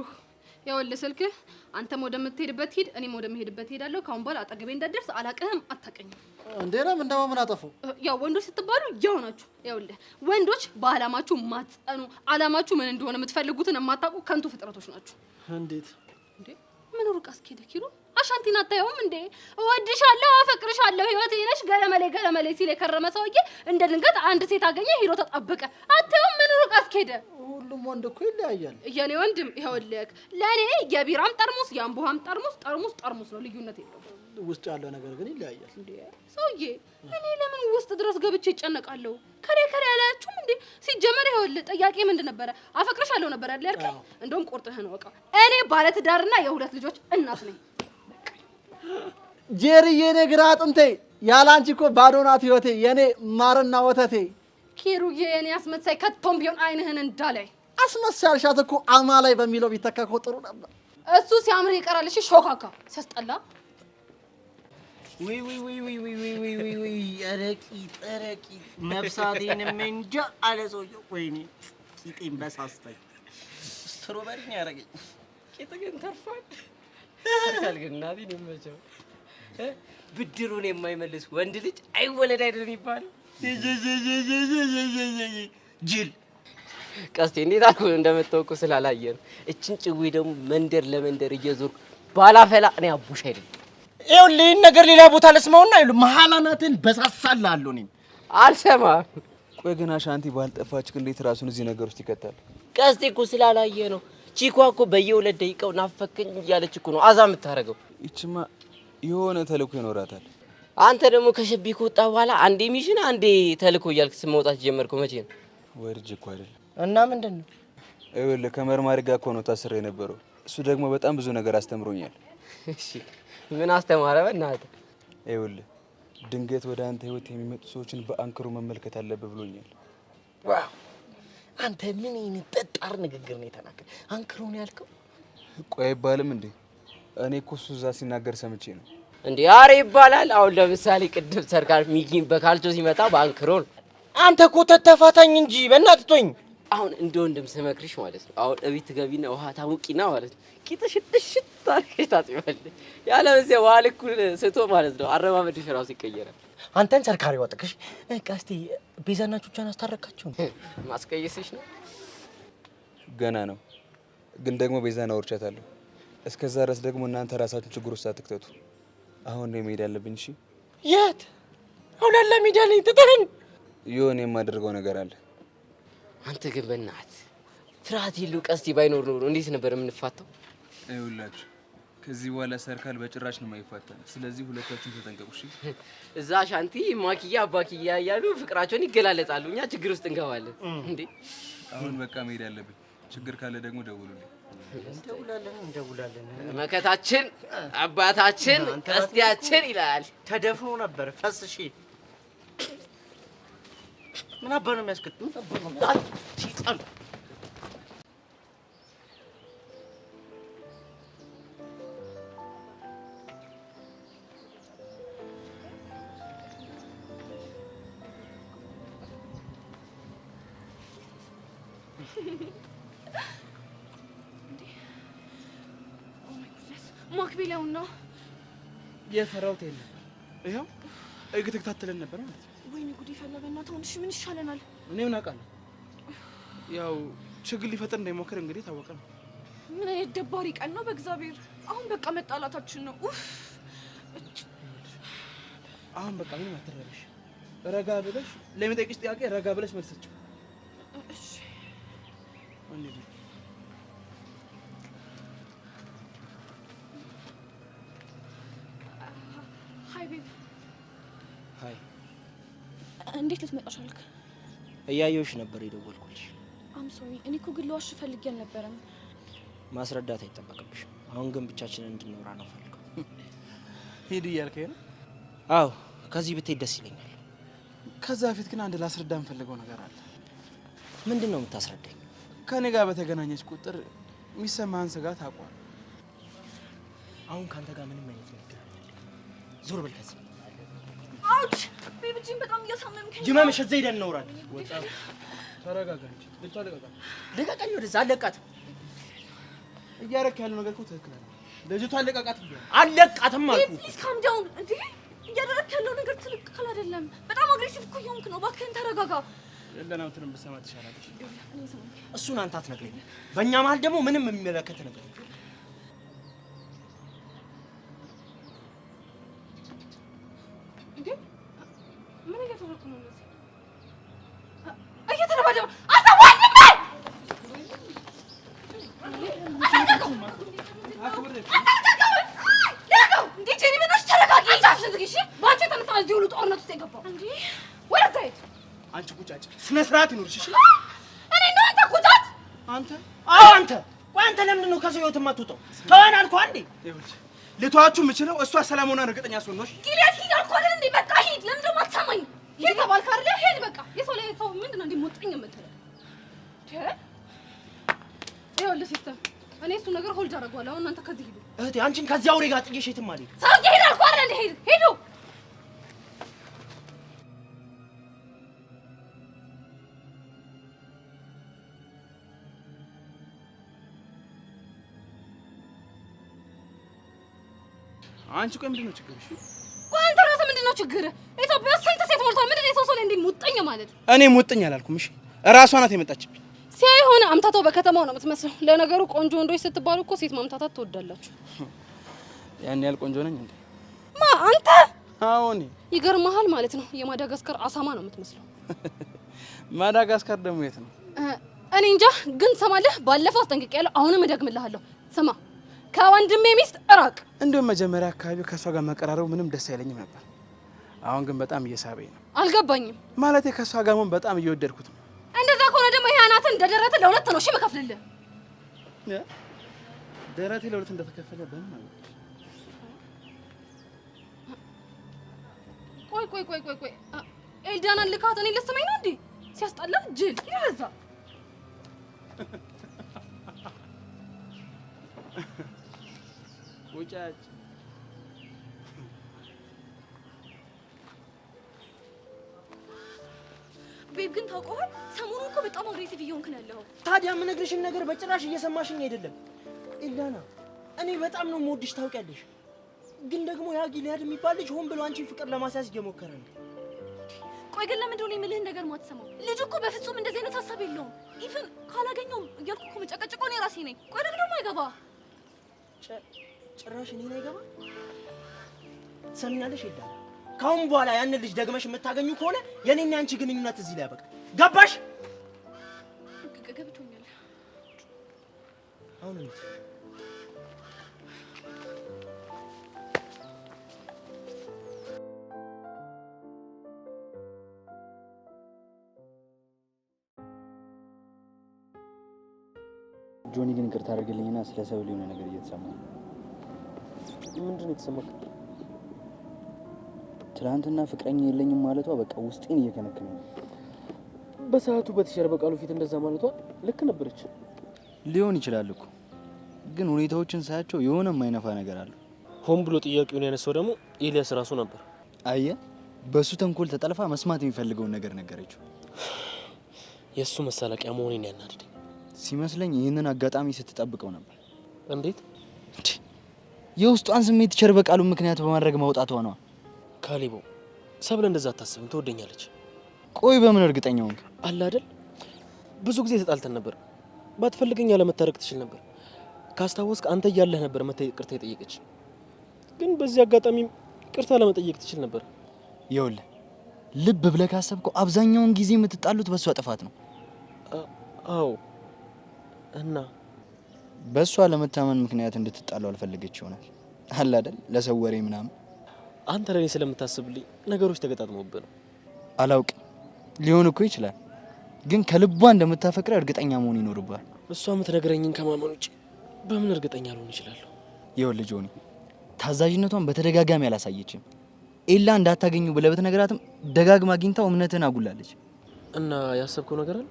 ያወለ ስልክህ አንተም ወደምትሄድበት ሂድ፣ እኔም ወደምሄድበት ሄዳለሁ። ካሁን በኋላ አጠገቤ እንዳትደርስ። አላቅህም፣ አታቀኝም። እንዴ ለምን እንደው ምን አጠፉ? ያው ወንዶች ስትባሉ ያው ናችሁ። ያውልህ ወንዶች በአላማችሁ ማጸኑ፣ አላማችሁ ምን እንደሆነ የምትፈልጉትን የማታውቁ ከንቱ ፍጥረቶች ናችሁ። እንዴት እንዴ ምን ሩቅ አስኬደ ኪሩ? አሻንቲን አታየውም እንዴ? እወድሻለሁ፣ አፈቅርሻለሁ፣ ህይወቴ ነሽ ገለመሌ ሲል የከረመ ሰውዬ እንደ ድንገት አንድ ሴት አገኘ፣ ሂዶ ተጣበቀ። አታየውም? ምን ሩቅ አስኬደ? ሁሉም ወንድ እኮ ይለያያል። የኔ ወንድም ይኸውልህ፣ ለኔ የቢራም ጠርሙስ የአምቦሃም ጠርሙስ ነው፣ ልዩነት የለውም። ውስጥ ያለው ነገር ግን ይለያያል። እንዴ ሰውዬ፣ እኔ ለምን ውስጥ ድረስ ገብቼ እጨነቃለሁ? ከሬ ያላችሁም እንዴ? ሲጀመር ይኸውልህ፣ ጥያቄ ምንድን ነበረ? አፈቅርሻለሁ ነበር አይደል ያልከኝ? እንደውም ቁርጥህን ወቃ። እኔ ባለትዳርና የሁለት ልጆች እናት ነኝ። ጄሪዬ፣ የኔ ግራ አጥንቴ፣ ያላንቺ እኮ ባዶ ናት ህይወቴ፣ የኔ ማርና ወተቴ። ኪሩዬ፣ የኔ አስመሳይ፣ ከቶም ቢሆን አይንህን እንዳላይ። አስመሳይ አልሻት እኮ አማላይ በሚለው ቢተካ እኮ ጥሩ ነበር። እሱ ሲያምር ይቀራል። እሺ ሾካካ ሲያስጠላ። ወይ ረቂት ነፍሳቴንም እንጃ አለ ሰውዬው። ወይኔ ቂጤን በሳስተኝ። ስትሮበሪ ነው ያደረገኝ። ቂጥ ግን ተርፏል። ተርፏል ግን እናቴን ይመቸው። ብድሩን የማይመልስ ወንድ ልጅ አይወለድ አይደል የሚባለው? ጅል ቀስቴ እንዴት አልኩ እንደምታውቁ ስላላየን እችን ጭዌ ደግሞ መንደር ለመንደር እየዞርኩ ባላፈላ እኔ አቡሽ አይደል። ይኸውልህ ይህን ነገር ሌላ ቦታ ልስማውና ይኸውልህ መሀላናትን በሳሳላለሁ። እኔም አልሰማም። ቆይ ግን አሻንቲ ባልጠፋች እንዴት ራሱን እዚህ ነገር ውስጥ ይከታል? ቀስቴ እኮ ስላላየ ነው። ቺኳ እኮ በየሁለት ደቂቃው ናፈከኝ እያለች እኮ ነው አዛ የምታደርገው። ይችማ የሆነ ተልእኮ ይኖራታል። አንተ ደግሞ ከሸቢ ከወጣ በኋላ አንዴ ሚሽን አንዴ ተልእኮ እያልክ መውጣት ጀመርከው። መቼ ነው? ወርጅ እኮ አይደል። እና ምንድን ነው? ይኸውልህ ከመርማሪ ጋር እኮ ነው ታስሬ የነበረው። እሱ ደግሞ በጣም ብዙ ነገር አስተምሮኛል። እሺ ምን አስተማረ? በእናትህ ይኸውልህ ድንገት ወደ አንተ ህይወት የሚመጡ ሰዎችን በአንክሮ መመልከት አለብህ ብሎኛል። ዋው አንተ ምን አይነት ጠጣር ንግግር ነው የተናገር? አንክሮ ነው ያልከው? ቆይ አይባልም እንዴ? እኔ እኮ እሱ እዛ ሲናገር ሰምቼ ነው እንዴ። አሬ ይባላል። አሁን ለምሳሌ ቅድም ሰርካር ሚጊን በካልቾ ሲመጣ በአንክሮ ነው። አንተ እኮ ተተፋታኝ እንጂ በእናትህ ተወኝ። አሁን እንደ ወንድም ስመክርሽ ማለት ነው። አሁን እቤት ገቢና ውሃ ታሙቂና ማለት ነው ቂጥሽ ድሽት ታርገሽ ታጥቢዋለሽ። ያለበለዚያ ውሃ ልኩን ስቶ ማለት ነው አረማመድሽ ራሱ ይቀየራል። አንተን ሰርካሪ ወጥቅሽ ቀስቲ ቤዛና ቹቻን አስታረቃችሁ ነው? ማስቀየስሽ ነው። ገና ነው ግን ደግሞ ቤዛን አውርቻታለሁ። እስከዛ ድረስ ደግሞ እናንተ ራሳችሁን ችግር ውስጥ አትክተቱ። አሁን ነው መሄድ ያለብኝ። እሺ የት? አሁን ለሚዲያ ላይ ተጠረን የሆነ የማደርገው ነገር አለ። አንተ ግን በእናትህ ፍርሃት የለው። ቀስቲ ባይኖር ኖሮ እንዴት ነበር የምንፋታው? አይውላችሁ ከዚህ በኋላ ሰርካል በጭራሽ ነው የማይፋታ። ስለዚህ ሁለታችሁም ተጠንቀቁ። እሺ እዛ ሻንቲ ማኪያ አባኪያ እያሉ ፍቅራቸውን ይገላለጻሉ። እኛ ችግር ውስጥ እንገባለን እንዴ። አሁን በቃ መሄድ አለብኝ። ችግር ካለ ደግሞ ደውሉልኝ። እንደውላለን። መከታችን አባታችን ቀስቲያችን ይላል። ተደፍኖ ነበር ፈስሺ ምን አባ ነው የሚያስከትል? ምን አባ ነው ሲጣል ማክቤላውን ነው የፈራሁት የለም። ይኸው እየተከታተለን ነበር ማለት ነው። ወይኔ ጉድ ይፈላ። በእናትህ አሁን እሺ ምን ይሻለናል? እኔ ምን አውቃለሁ። ያው ችግር ሊፈጥር እንዳይሞክር እንግዲህ ታወቀ ነው። ምን አይነት ደባሪ ቀን ነው በእግዚአብሔር። አሁን በቃ መጣላታችን ነው። ኡፍ አሁን በቃ ምንም አትረበሽ። ረጋ ብለሽ ለሚጠይቅሽ ጥያቄ ረጋ ብለሽ መልስ ስጪው። እሺ እንዴ ሃይ ቤቢ። ሃይ እንዴት ልትመጣ ቻልክ? እያየሁሽ ነበር የደወልኩልሽ። አም ሶሪ። እኔ እኮ ግን ልዋሽ ፈልጌ አልነበረም። ማስረዳት አይጠበቅብሽም። አሁን ግን ብቻችንን እንድንኖር ነው ፈልገው። ሂድ እያልከኝ ነው? አዎ ከዚህ ብትሄድ ደስ ይለኛል። ከዛ በፊት ግን አንድ ላስረዳ የምፈልገው ነገር አለ። ምንድን ነው የምታስረዳኝ? ከኔ ጋር በተገናኘች ቁጥር የሚሰማህን ስጋት አውቋል። አሁን ካንተ ጋር ምንም አይነት ነገር ዞር በል ከዚህ። አውች ቤቢጂን በጣም እያሳመምከኝ። ይመምሽ እዚህ ሄደን እናውራለን። ተረጋጋ እንጂ ልጅቷ ልቀቃት። ልቀቀኝ፣ ወደዛ አለቃት። እያረክ ያለው ነገር እኮ ትክክል አይደለም። ልጅቷ ልቀቃት ብያለሁ። አለቃትም አልኩ። ፕሊዝ ካም ዳውን። እንዴ እያደረክ ያለው ነገር ትክክል አይደለም። በጣም አግሬሲቭ እኮ እየሆንክ ነው። እባክህን ተረጋጋ። ለናውትንም ብትሰማ ትሻላለች። እሱን አንተ አትነግረኝ። በእኛ መሀል ደግሞ ምንም የሚመለከት ነገር እንዴ ምን እየተደረኩ ነው? እየተደባደበ አታዋልኝ። እንዴ ጄሪ ምንሽ ተረጋጊ። ጫፍሽን ዝጊ እሺ። ባንቺ የተነሳ እዚህ ሁሉ ጦርነት ውስጥ የገባው እንዴ ወደ ሄድ። አንቺ ቁጫጭ ስነ ስርዓት ይኖርሽ እሺ። እኔ ነው አንተ ቁጫጭ? አንተ? አዎ አንተ። ቆይ አንተ ለምንድን ነው ከሰው ህይወት የማትወጣው? ተወን አልኩህ አንዴ። ይኸውልሽ ልተዋችሁ የምችለው እሷ ሰላም ሆና እርግጠኛ ስሆን ነው። ጊሊያድ ሂድ አልኩህ አይደል እንዴ? በቃ ሂድ። ለምን ደግሞ አትሰማኝ? ሂድ ተባልክ አይደል? ሂድ በቃ። የሰው ላይ ሰው ምንድን ነው እንዴ ሞጥኝ የምትለው? ይኸውልህ ሲስተር እኔ እሱ ነገር ሆልድ አደርገዋለሁ። አሁን እናንተ ከዚህ ሂዱ። እህቴ አንቺን ከዚህ አውሬ ጋር ጥዬሽ የትም አልሄድም። ሰውዬ ሂድ አልኩህ አይደል እንዴ? ሂድ ሂዱ። አንቺ ቆይ ምንድን ነው ችግርሽ? ቆይ አንተ ራስህ ምንድን ነው ችግርህ? ኢትዮጵያ ውስጥ ስንት ሴት ሞልቷል። ምንድን ነው የሰው ሰው ላይ እንዴ ሙጥኝ ማለት? እኔ ሙጥኝ አላልኩም። እሺ እራሷ ናት የመጣችብኝ። ሲያይ ሆነ አምታታው በከተማው ነው የምትመስለው። ለነገሩ ቆንጆ ወንዶች ስትባሉ እኮ ሴት ማምታታት ትወዳላችሁ። ያን ያህል ቆንጆ ነኝ እንዴ? ማ አንተ? አዎ እኔ። ይገርምሃል ማለት ነው የማዳጋስካር አሳማ ነው የምትመስለው። ማዳጋስካር ደግሞ የት ነው? እኔ እንጃ። ግን ትሰማለህ፣ ባለፈው አስጠንቅቄያለሁ፣ አሁንም እደግምልሃለሁ። ስማ ከወንድሜ ሚስት እራቅ። እንደውም መጀመሪያ አካባቢ ከሷ ጋር መቀራረቡ ምንም ደስ አይለኝም ነበር። አሁን ግን በጣም እየሳበኝ ነው። አልገባኝም። ማለቴ ከሷ ጋር መሆን በጣም እየወደድኩት ነው። እንደዛ ከሆነ ደግሞ ይሄ አናትን እንደ ደረትህ ለሁለት ነው እሺ የምከፍልልህ። ደረቴ ለሁለት እንደተከፈለ በምን ማለት? ቆይ ኤልዳናን ልካት እኔ ልትሰማኝ ነው እንዴ? ሲያስጠላ ጅል ይረዛ። ውጫጭ ቤብ ግን ታውቀዋል፣ ሰሞኑን እኮ በጣም አግሬሲቭ እየሆንክ ነው ያለኸው። ታዲያ የምነግርሽን ነገር በጭራሽ እየሰማሽኝ አይደለም። ኤልዳና እኔ በጣም ነው የምወድሽ ታውቂያለሽ። ግን ደግሞ ያ ጊሊያድ የሚባል ልጅ ሆን ብሎ አንቺን ፍቅር ለማስያዝ እየሞከረ ነው። ቆይ ግን ለምንድን ነው የምልህን ነገር ማትሰማው? ልጁ እኮ በፍጹም እንደዚህ አይነት ሀሳብ የለውም። ኢቭን ካላገኘውም እያልኩ እኮ መጨቀጭቀው እኔ ራሴ ነኝ። ቆይ ለምን ደግሞ አይገባ? ጭራሽ እኔን አይገባ? ትሰሚኛለሽ ኤልዳና? ካሁን በኋላ ያንን ልጅ ደግመሽ የምታገኙ ከሆነ የኔና ያንቺ ግንኙነት እዚህ ላይ ያበቃል። ገባሽ? ገብቶኛል። አሁን እንዴ ጆኒ ግን ይቅርታ አድርግልኝና ስለ ሰብል የሆነ ነገር እየተሰማኝ ነው። ምንድን ነው የተሰማክ? ትናንትና ፍቅረኛ የለኝም ማለቷ በቃ ውስጤን እየከነከነ ነው። በሰዓቱ በተሸረ በቃሉ ፊት እንደዛ ማለቷ ልክ ነበረች። ሊሆን ይችላል እኮ ግን ሁኔታዎችን ሳያቸው የሆነ የማይነፋ ነገር አለ። ሆን ብሎ ጥያቄውን ያነሳው ደግሞ ኤልያስ ራሱ ነበር። አየህ፣ በሱ ተንኮል ተጠልፋ መስማት የሚፈልገውን ነገር ነገረችው። የእሱ መሳለቂያ መሆኔን ያናድደኝ ሲመስለኝ ይህንን አጋጣሚ ስትጠብቀው ነበር። እንዴት? የውስጧን ስሜት ቸር በቃሉ ምክንያት በማድረግ ማውጣቷ ነው። ካሊቦ ሰብለ እንደዛ አታስብም፣ ትወደኛለች። ቆይ በምን እርግጠኛ ሆንክ? አለ አይደል ብዙ ጊዜ ተጣልተን ነበር። ባትፈልገኝ ለመታረቅ ትችል ነበር። ካስታወስክ አንተ እያለህ ነበር ይቅርታ የጠየቀች። ግን በዚህ አጋጣሚ ይቅርታ ለመጠየቅ ትችል ነበር። ይኸውልህ ልብ ብለህ ካሰብከው አብዛኛውን ጊዜ የምትጣሉት በሷ ጥፋት ነው። አዎ እና በሷ ለመታመን ምክንያት እንድትጣሉ አልፈልገች ይሆናል። አለ አይደል ለሰው ወሬ ምናምን። አንተ ለኔ ስለምታስብልኝ ነገሮች ተገጣጥመውብህ ነው። አላውቅም፣ ሊሆን እኮ ይችላል። ግን ከልቧ እንደምታፈቅረ እርግጠኛ መሆን ይኖርብሃል። እሷ የምትነግረኝን ከማመን ውጭ በምን እርግጠኛ ልሆን እችላለሁ? ይኸውልህ ጆኒ፣ ታዛዥነቷን በተደጋጋሚ አላሳየችም። ኤላ እንዳታገኙ ብለህ ብትነግራትም ደጋግማ አግኝታው እምነትህን አጉላለች። እና ያሰብከው ነገር አለ?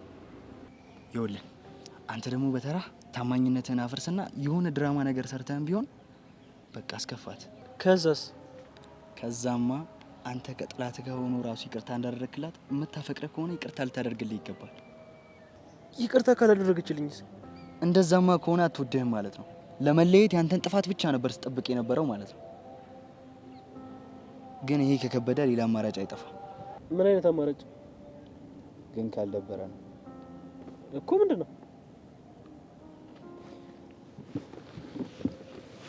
ይኸውልህ አንተ ደግሞ በተራ ታማኝነትህን አፍርስና የሆነ ድራማ ነገር ሰርተህም ቢሆን በቃ አስከፋት። ከዛማ አንተ ከጥላት ጋር ሆኖ ራሱ ይቅርታ እንዳደረግክላት የምታፈቅረ ከሆነ ይቅርታ ልታደርግልህ ይገባል። ይቅርታ ካላደረገችልኝስ? እንደዛማ ከሆነ አትወድህም ማለት ነው። ለመለየት ያንተን ጥፋት ብቻ ነበር ስጠብቅ የነበረው ማለት ነው። ግን ይሄ ከከበደ ሌላ አማራጭ አይጠፋም። ምን አይነት አማራጭ? ግን ካልደበረ ነው እኮ። ምንድን ነው?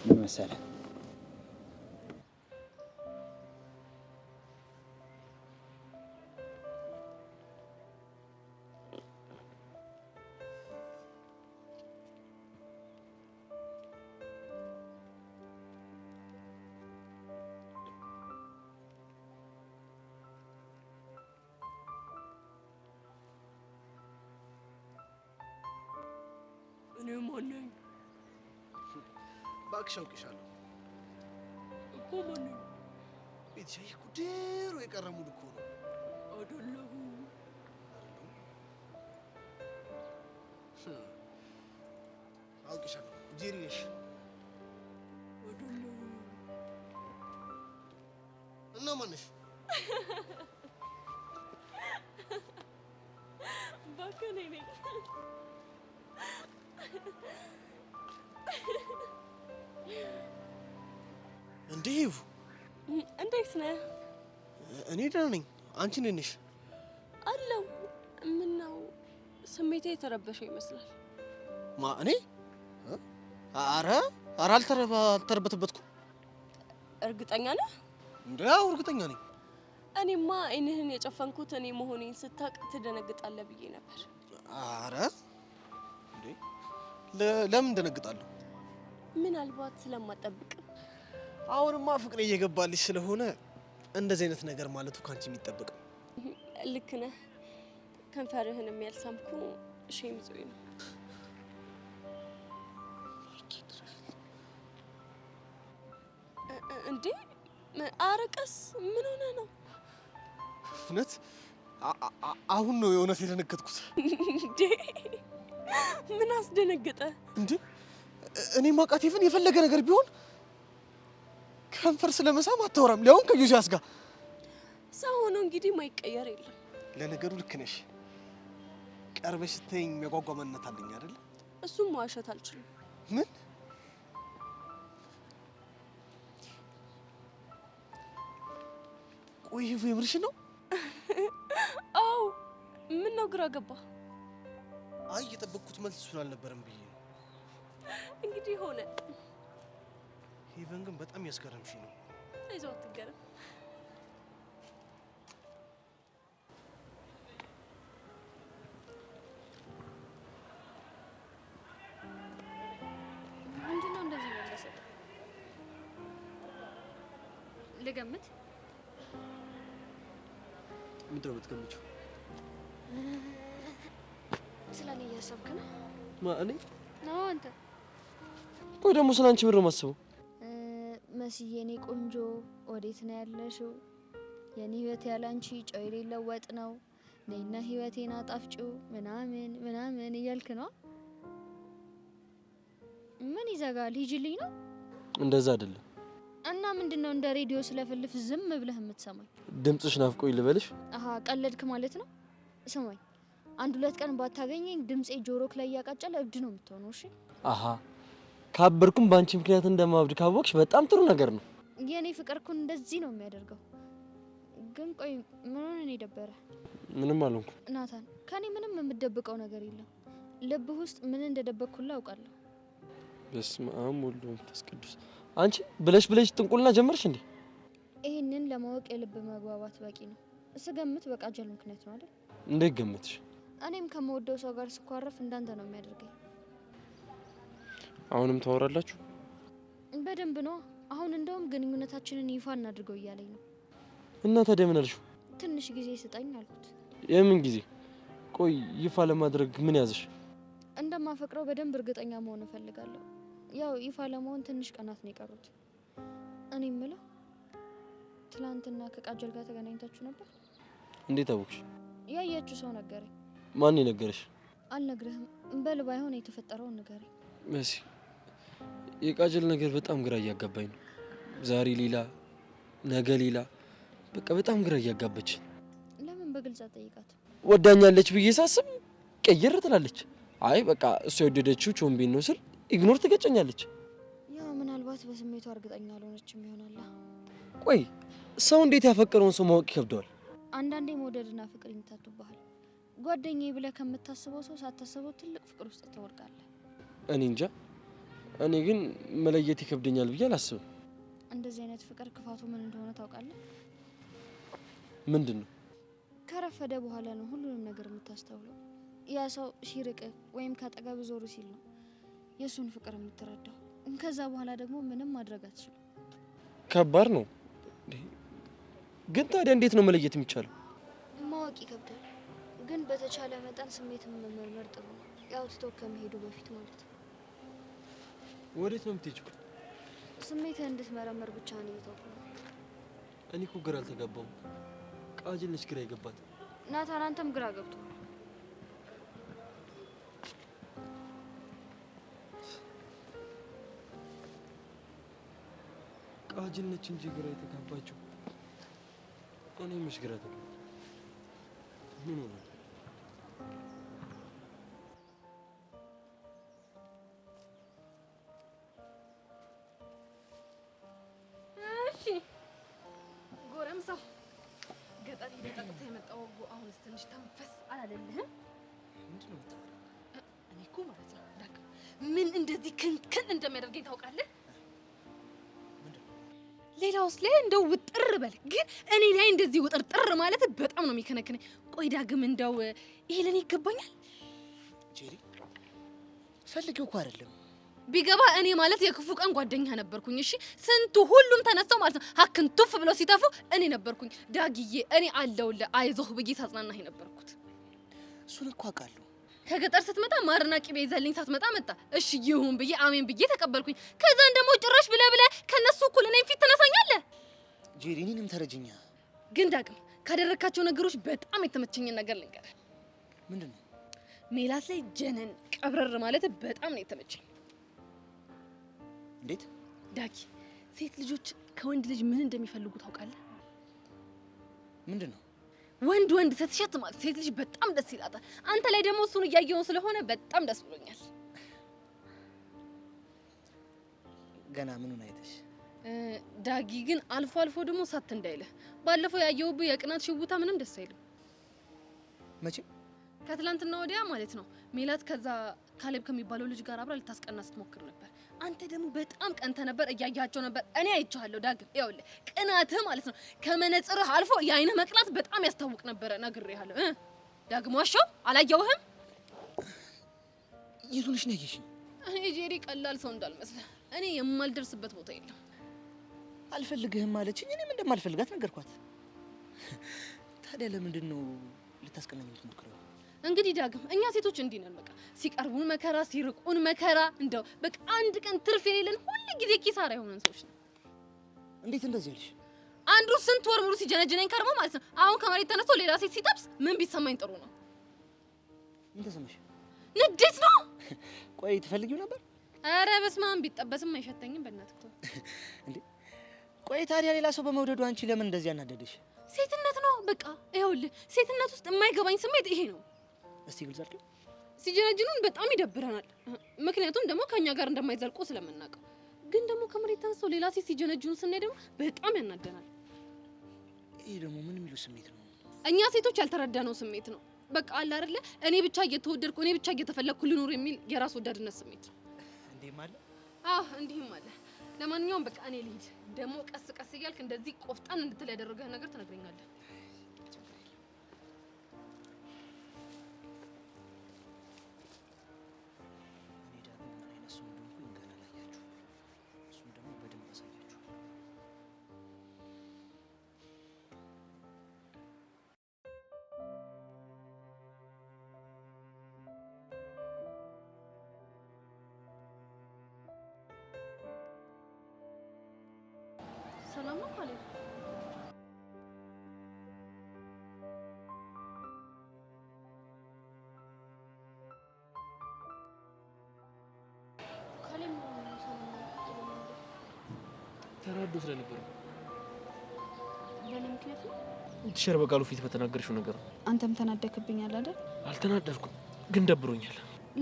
ምን መሰለህ እኔ ማን ነኝ? እባክሽ አውቅሻለሁ እኮ ማን ነኝ? ቤትሽ እኮ ድሮ የቀረ ሙድ እኮ ነው። አይደለሁም። አውቅሻለሁ። ጄሪ ነሽ። አይደለሁም። እና ማን ነሽ? እባክህ እኔ ነኝ። እንዴ ይሁ እንዴት ነህ? እኔ ደህና ነኝ። አንቺ እንዴት ነሽ? አለው። ምን ነው ስሜቴ የተረበሸ ይመስላል። እኔ ኧረ አልተረበተበትኩም። እርግጠኛ ነህ? እንዴው እርግጠኛ ነኝ። እኔማ አይንህን የጨፈንኩት እኔ መሆኔን ስታቅ ትደነግጣለህ ብዬ ነበር። ኧረ እንዴ ለምን ደነግጣለሁ? ምናልባት ስለማጠብቅ። አሁንማ ፍቅሬ እየገባልሽ ስለሆነ እንደዚህ አይነት ነገር ማለቱ ካንቺ የሚጠበቅ ነው። ልክ ነህ። ከንፈርህን የሚያልሳምኩ ሼም ይዞኝ ነው። እንዴ አረቀስ ምን ሆነ ነው? እውነት አሁን ነው የእውነት የደነገጥኩት። እንዴ ምን አስደነገጠ? እንዴ እኔ ማውቃት የፈለገ ነገር ቢሆን ከንፈር ስለመሳም አታወራም። ሊያውም ከዩሲያስ ጋር ሰው ሆኖ እንግዲህ ማይቀየር የለም። ለነገሩ ልክ ነሽ። ቀርበሽ ስትይኝ የሚያጓጓ ማንነት አለኝ አይደል? እሱም መዋሸት አልችልም። ምን ቆይ የምርሽ ነው? አዎ። ምን ነው ግራ ገባ? አይ የጠበቅኩት መልስ እሱን አልነበረም ብዬ ነው። እንግዲህ ሆነ። ሄቨን ግን በጣም ያስገረምሽ ነው። አይዞህ አትገረም። ምንድነው እንደዚህ መለሰ? ልገምት። ምንድን ነው የምትገምጪው? ስለኔ እያሰብክ ነው? እኔ ነው አንተ? ቆይ ደግሞ ስለ አንቺ ምንድን ነው የማስበው? መስዬ የኔ ቆንጆ ወዴት ነው ያለሽው? የኔ ህይወት ያለ አንቺ ጨው የሌለው ወጥ ነው። ነይና ህይወቴን አጣፍጪው ምናምን ምናምን እያልክ ነው። ምን ይዘጋል? ሂጂልኝ ነው? እንደዛ አይደለም። እና ምንድነው እንደ ሬዲዮ ስለፈልፍ ዝም ብለህ የምትሰማኝ? ድምጽሽ ናፍቆኝ ልበልሽ? አሃ ቀለድክ ማለት ነው። ስማኝ፣ አንድ ሁለት ቀን ባታገኘኝ ድምጼ ጆሮክ ላይ ያቃጨለ እብድ ነው የምትሆነው። እሺ? አሃ ካበርኩም በአንቺ ምክንያት እንደማብድ ካወቅሽ በጣም ጥሩ ነገር ነው። የኔ ፍቅር እኮ እንደዚህ ነው የሚያደርገው። ግን ቆይ ምን ሆነ ነው የደበረ? ምንም አልሆንኩ። ናታን፣ ከኔ ምንም የምትደብቀው ነገር የለም። ልብህ ውስጥ ምን እንደደበቅኩልህ አውቃለሁ። በስመ አብ ወወልድ ወመንፈስ ቅዱስ። አንቺ ብለሽ ጥንቁልና ጀመርሽ እንዴ? ይሄንን ለማወቅ የልብ መግባባት በቂ ነው። ስገምት በቃጀል ምክንያት ነው አይደል? እንዴት ገመትሽ? እኔም ከመወደው ሰው ጋር ስኳረፍ እንዳንተ ነው የሚያደርገኝ። አሁንም ታወራላችሁ? በደንብ ነው። አሁን እንደውም ግንኙነታችንን ይፋ እናድርገው እያለኝ ነው። እና ታዲያ ምን አልሽው? ትንሽ ጊዜ ስጠኝ አልኩት። የምን ጊዜ? ቆይ ይፋ ለማድረግ ምን ያዝሽ? እንደማፈቅረው በደንብ እርግጠኛ መሆን እፈልጋለሁ። ያው ይፋ ለመሆን ትንሽ ቀናት ነው የቀሩት። እኔ የምለው ትላንትና ከቃጀል ጋር ተገናኝታችሁ ነበር? እንዴት አወቅሽ? ያያችሁ ሰው ነገረኝ። ማን የነገረሽ? አልነግርህም። በል ባይሆን የተፈጠረውን ንገረኝ። መሲ፣ የቃጀል ነገር በጣም ግራ እያጋባኝ ነው። ዛሬ ሌላ ነገ ሌላ፣ በቃ በጣም ግራ እያጋባች። ለምን በግልጽ አትጠይቃት? ወዳኛለች ብዬ ሳስብ ቀይር ትላለች። አይ በቃ እሷ የወደደችው ቾምቤን ነው ስል ኢግኖር ትገጨኛለች። ያው ምናልባት በስሜቷ እርግጠኛ አልሆነችም ይሆናል። ቆይ ሰው እንዴት ያፈቀረውን ሰው ማወቅ ይከብደዋል? አንዳንዴ መውደድና ፍቅር ይምታቱብሃል። ጓደኛዬ ብለህ ከምታስበው ሰው ሳታስበው ትልቅ ፍቅር ውስጥ ትወድቃለህ። እኔ እንጃ። እኔ ግን መለየት ይከብደኛል ብዬ አላስብም። እንደዚህ አይነት ፍቅር ክፋቱ ምን እንደሆነ ታውቃለህ? ምንድን ነው? ከረፈደ በኋላ ነው ሁሉንም ነገር የምታስተውለው። ያ ሰው ሲርቅህ ወይም ካጠገብ ዞሩ ሲል ነው የእሱን ፍቅር የምትረዳው። ከዛ በኋላ ደግሞ ምንም ማድረግ አትችልም። ከባድ ነው። ግን ታዲያ እንዴት ነው መለየት የሚቻለው? ማወቅ ይከብዳል፣ ግን በተቻለ መጠን ስሜትን መመርመር ጥሩ ነው። ያው ትቶ ከመሄዱ በፊት ማለት ነው። ወዴት ነው የምትሄጂው? ስሜትህ እንድትመረመር ብቻ ነው የተውኩት። እኔ እኮ ግራ አልተጋባሁም። ቃጀል ነች ግራ የገባት። ናታን፣ አንተም ግራ ገብቶሃል። ቃጀል ነች እንጂ ግራ የተጋባችው። እኔ መች ግራ ተጋባ? ምን ሆነ? እሺ ጎረምሳው ገጠር ሄደህ ጠጥተህ የመጣው ወጉ አሁንስ ትንሽ ተንፈስ አላለልህም? ምንድን ነው የምታወራው? እኔ እኮ ማለት ነው ዳክ ምን እንደዚህ ክንክን እንደሚያደርገኝ ታውቃለህ? ሌላውስ ላይ እንደው ውጥር በል፣ ግን እኔ ላይ እንደዚህ ውጥርጥር ማለት በጣም ነው የሚከነክነኝ። ቆይ ዳግም እንደው ይሄ ለኔ ይገባኛል? ጄሪ ፈልጌው እኮ አይደለም። ቢገባ እኔ ማለት የክፉ ቀን ጓደኛ ነበርኩኝ። እሺ ስንቱ ሁሉም ተነስተው ማለት ነው ሀክን ቱፍ ብለው ሲተፉ እኔ ነበርኩኝ ዳግዬ እኔ አለውልህ አይዞህ ብዬ ሳጽናናህ የነበርኩት። እሱን እኮ አውቃለሁ። ከገጠር ስትመጣ ማርና ቅቤ ይዘልኝ ሳትመጣ መጣ። እሺ ይሁን ብዬ አሜን ብዬ ተቀበልኩኝ። ከዛን ደግሞ ጭራሽ ብለህ ከነሱ እኩል እኔን ፊት ተነሳኛለህ። ጄሪ እኔንም ተረጅኛ። ግን ዳግም ካደረካቸው ነገሮች በጣም የተመቸኝን ነገር ልንገርህ። ምንድን ነው? ሜላት ላይ ጀነን ቀብረር ማለት በጣም ነው የተመቸኝ። እንዴት? ዳጊ ሴት ልጆች ከወንድ ልጅ ምን እንደሚፈልጉ ታውቃለህ? ምንድን ነው? ወንድ ስትሸት ማለት ሴት ልጅ በጣም ደስ ይላታል። አንተ ላይ ደግሞ እሱን እያየው ስለሆነ በጣም ደስ ብሎኛል። ገና ምኑን አይተሽ? ዳጊ ግን አልፎ አልፎ ደግሞ ሳት እንዳይልህ። ባለፈው ያየውብህ የቅናት ሽውታ ምንም ደስ አይልም። መቼ? ከትላንትና ወዲያ ማለት ነው። ሜላት ከዛ ካሌብ ከሚባለው ልጅ ጋር አብራ ልታስቀና ስትሞክር ነበር። አንተ ደግሞ በጣም ቀንተ ነበር፣ እያያቸው ነበር። እኔ አይቻለሁ ዳግም። ይኸውልህ ቅናትህ ማለት ነው ከመነጽርህ አልፎ የአይንህ መቅላት በጣም ያስታውቅ ነበረ። ነግሬሃለሁ ዳግም። ዋሻው አላየውህም? የቱንሽ ነው ያየሽኝ? እኔ ጄሪ ቀላል ሰው እንዳልመስልህ። እኔ የማልደርስበት ቦታ የለም። አልፈልግህም ማለችኝ፣ እኔም እንደማልፈልጋት ነገርኳት። ታዲያ ለምንድን ነው ልታስቀናኝ የምትሞክረው? እንግዲህ ዳግም እኛ ሴቶች እንዲህ ነን። በቃ ሲቀርቡን መከራ፣ ሲርቁን መከራ። እንደው በቃ አንድ ቀን ትርፍ የሌለን ሁሉ ጊዜ ኪሳራ የሆነን ሰዎች ነን። እንዴት እንደዚህ ያልሽ? አንዱ ስንት ወር ሙሉ ሲጀነጅነኝ ከርሞ ማለት ነው። አሁን ከመሬት ተነስቶ ሌላ ሴት ሲጠብስ ምን ቢሰማኝ ጥሩ ነው? ምን ተሰማሽ? ንዴት ነው። ቆይ ትፈልጊው ነበር? አረ በስመ አብ፣ ቢጠበስም አይሸተኝም። በእናትህ ተው እንዴ። ቆይ ታዲያ ሌላ ሰው በመውደዱ አንቺ ለምን እንደዚህ ያናደደሽ? ሴትነት ነው በቃ። ይኸውልህ ሴትነት ውስጥ የማይገባኝ ስሜት ይሄ ነው። እስቲ ግልጽ አድርጊው። ሲጀነጅኑን በጣም ይደብረናል። ምክንያቱም ደግሞ ከኛ ጋር እንደማይዘልቁ ስለምናውቀው። ግን ደግሞ ከመሬት ተነስቶ ሌላ ሴት ሲጀነጅኑ ስናይ ደግሞ በጣም ያናደናል። ይሄ ደግሞ ምን የሚሉ ስሜት ነው? እኛ ሴቶች ያልተረዳነው ስሜት ነው። በቃ አለ አይደለ እኔ ብቻ እየተወደድኩ እኔ ብቻ እየተፈለግኩ ልኖር የሚል የራስ ወዳድነት ስሜት ነው። እንዴም አለ? አዎ እንዲህም አለ። ለማንኛውም በቃ እኔ ልሂድ። ደግሞ ቀስ ቀስ እያልክ እንደዚህ ቆፍጣን እንድትል ያደረገህ ነገር ትነግረኛለህ። ሰላም ነው ካሌብ? ተናዶ ስለነበር ለኔ ምክንያት ነው ቲቸር በቃሉ ፊት በተናገርሽው ነገር ነው። አንተም ተናደክብኛል አይደል? አልተናደድኩም፣ ግን ደብሮኛል።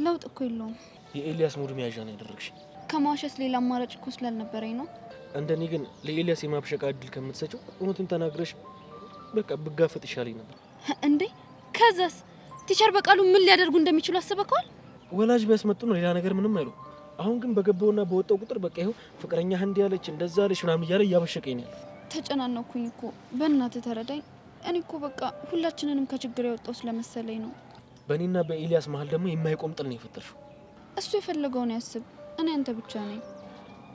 ለውጥ እኮ የለውም። የኤልያስ ሙድ መያዣ ነው ያደረግሽ። ከማዋሸት ሌላ አማራጭ እኮ ስላልነበረኝ ነው። እንደኔ ግን ለኤልያስ የማብሸቃ እድል ከምትሰጪው እውነቱን ተናግረሽ በቃ ብጋፈጥ ይሻለኝ ነበር። እንዴ ከዛስ ቲቸር በቃሉ ምን ሊያደርጉ እንደሚችሉ አስበከዋል? ወላጅ ቢያስመጡ ነው ሌላ ነገር ምንም አይሉ። አሁን ግን በገባውና በወጣው ቁጥር በቃ ይኸው ፍቅረኛ ህንድ ያለች እንደዛ አለች ምናምን እያለ እያበሸቀኝ ነው። ተጨናነኩኝ እኮ በእናትህ ተረዳኝ። እኔ እኮ በቃ ሁላችንንም ከችግር ያወጣው ስለመሰለኝ ነው። በእኔና በኤልያስ መሀል ደግሞ የማይቆም ጥል ነው የፈጠርሽው። እሱ የፈለገውን ያስብ፣ እኔ አንተ ብቻ ነኝ።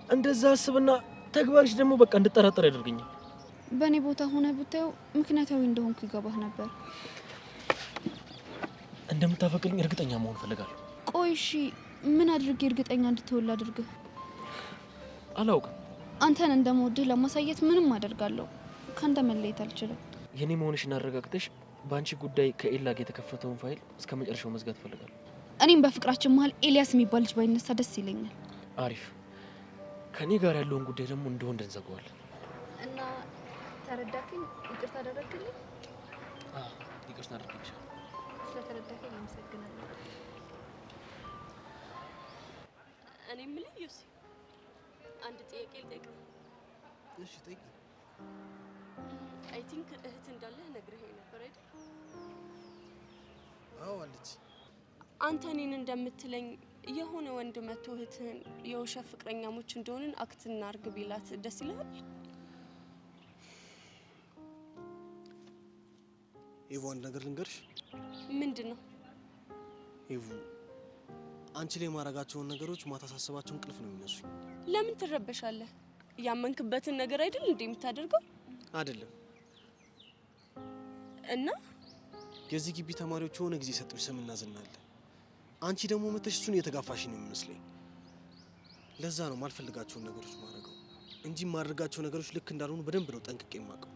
እንደዛ አስብና ተግባርሽ ደግሞ በቃ እንድጠራጠር ያደርገኛል። በእኔ ቦታ ሆነ ብታየው ምክንያታዊ እንደሆንኩ ይገባህ ነበር። እንደምታፈቅልኝ እርግጠኛ መሆን ፈልጋለሁ። ቆይ እሺ ምን አድርጌ እርግጠኛ እንድትወል አድርግህ? አላውቅም። አንተን እንደምወድህ ለማሳየት ምንም አደርጋለሁ። ካንተ መለየት አልችልም። የኔ መሆንሽን አረጋግጠሽ በአንቺ ጉዳይ ከኤላ ጋር የተከፈተውን ፋይል እስከ መጨረሻው መዝጋት ፈልጋለሁ። እኔም በፍቅራችን መሀል ኤልያስ የሚባል ልጅ ባይነሳ ደስ ይለኛል። አሪፍ። ከኔ ጋር ያለውን ጉዳይ ደግሞ እንደወንድ እንዘጋዋለን። እና ተረዳከኝ? ይቅርታ አደረግልኝ? ይቅርታ አደረግልሻለሁ። ስለተረዳከኝ አመሰግናለሁ። እኔ የምልህ ዮሲ አንድ ጥያቄ ልጠይቅህ። እሺ ጠይቂ። አይ ቲንክ እህት እንዳለህ ነግረኸኝ ነበር አይደል? አዎ አለች። አንተ እኔን እንደምትለኝ የሆነ ወንድ መቶ እህትህን የውሸት ፍቅረኛሞች እንደሆንን አክት እናድርግ ቢላት ደስ ይልሃል? ኤቭ አንድ ነገር ልንገርሽ። ምንድን ነው? ኤቭ አንቺ ላይ ማረጋቸውን ነገሮች ማታ ሳስባቸው እንቅልፍ ነው የሚነሱኝ። ለምን ትረበሻለህ? ያመንክበትን ነገር አይደል እንዴ የምታደርገው? አይደለም። እና የዚህ ግቢ ተማሪዎች የሆነ ጊዜ ሰጡሽ ስምና ዝና አለ። አንቺ ደግሞ መተሽ እሱን እየተጋፋሽ ነው የሚመስለኝ። ለዛ ነው ማልፈልጋቸውን ነገሮች ማድረገው እንጂ ማድረጋቸው ነገሮች ልክ እንዳልሆኑ በደንብ ነው ጠንቅቄ የማውቀው።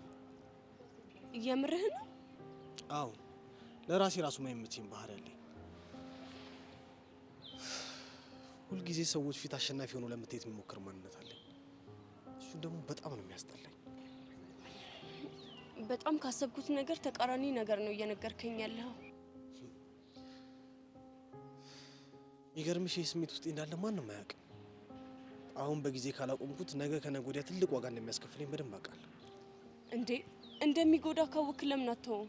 የምርህ ነው? አዎ ለራሴ ራሱ ማይመቸኝ ባህሪ አለኝ። ሁልጊዜ ሰዎች ፊት አሸናፊ ሆኖ ለመታየት የሚሞክር ማንነት አለኝ። እሱ ደግሞ በጣም ነው የሚያስጠላኝ። በጣም ካሰብኩት ነገር ተቃራኒ ነገር ነው እየነገርከኝ ያለው። ይገርምሽ ስሜት ውስጥ እንዳለ ማንም አያውቅም። አሁን በጊዜ ካላቆምኩት ነገ ከነገ ወዲያ ትልቅ ዋጋ እንደሚያስከፍለኝ በደንብ አውቃለሁ። እንዴ እንደሚጎዳ ካወክ ለምን አትተውም?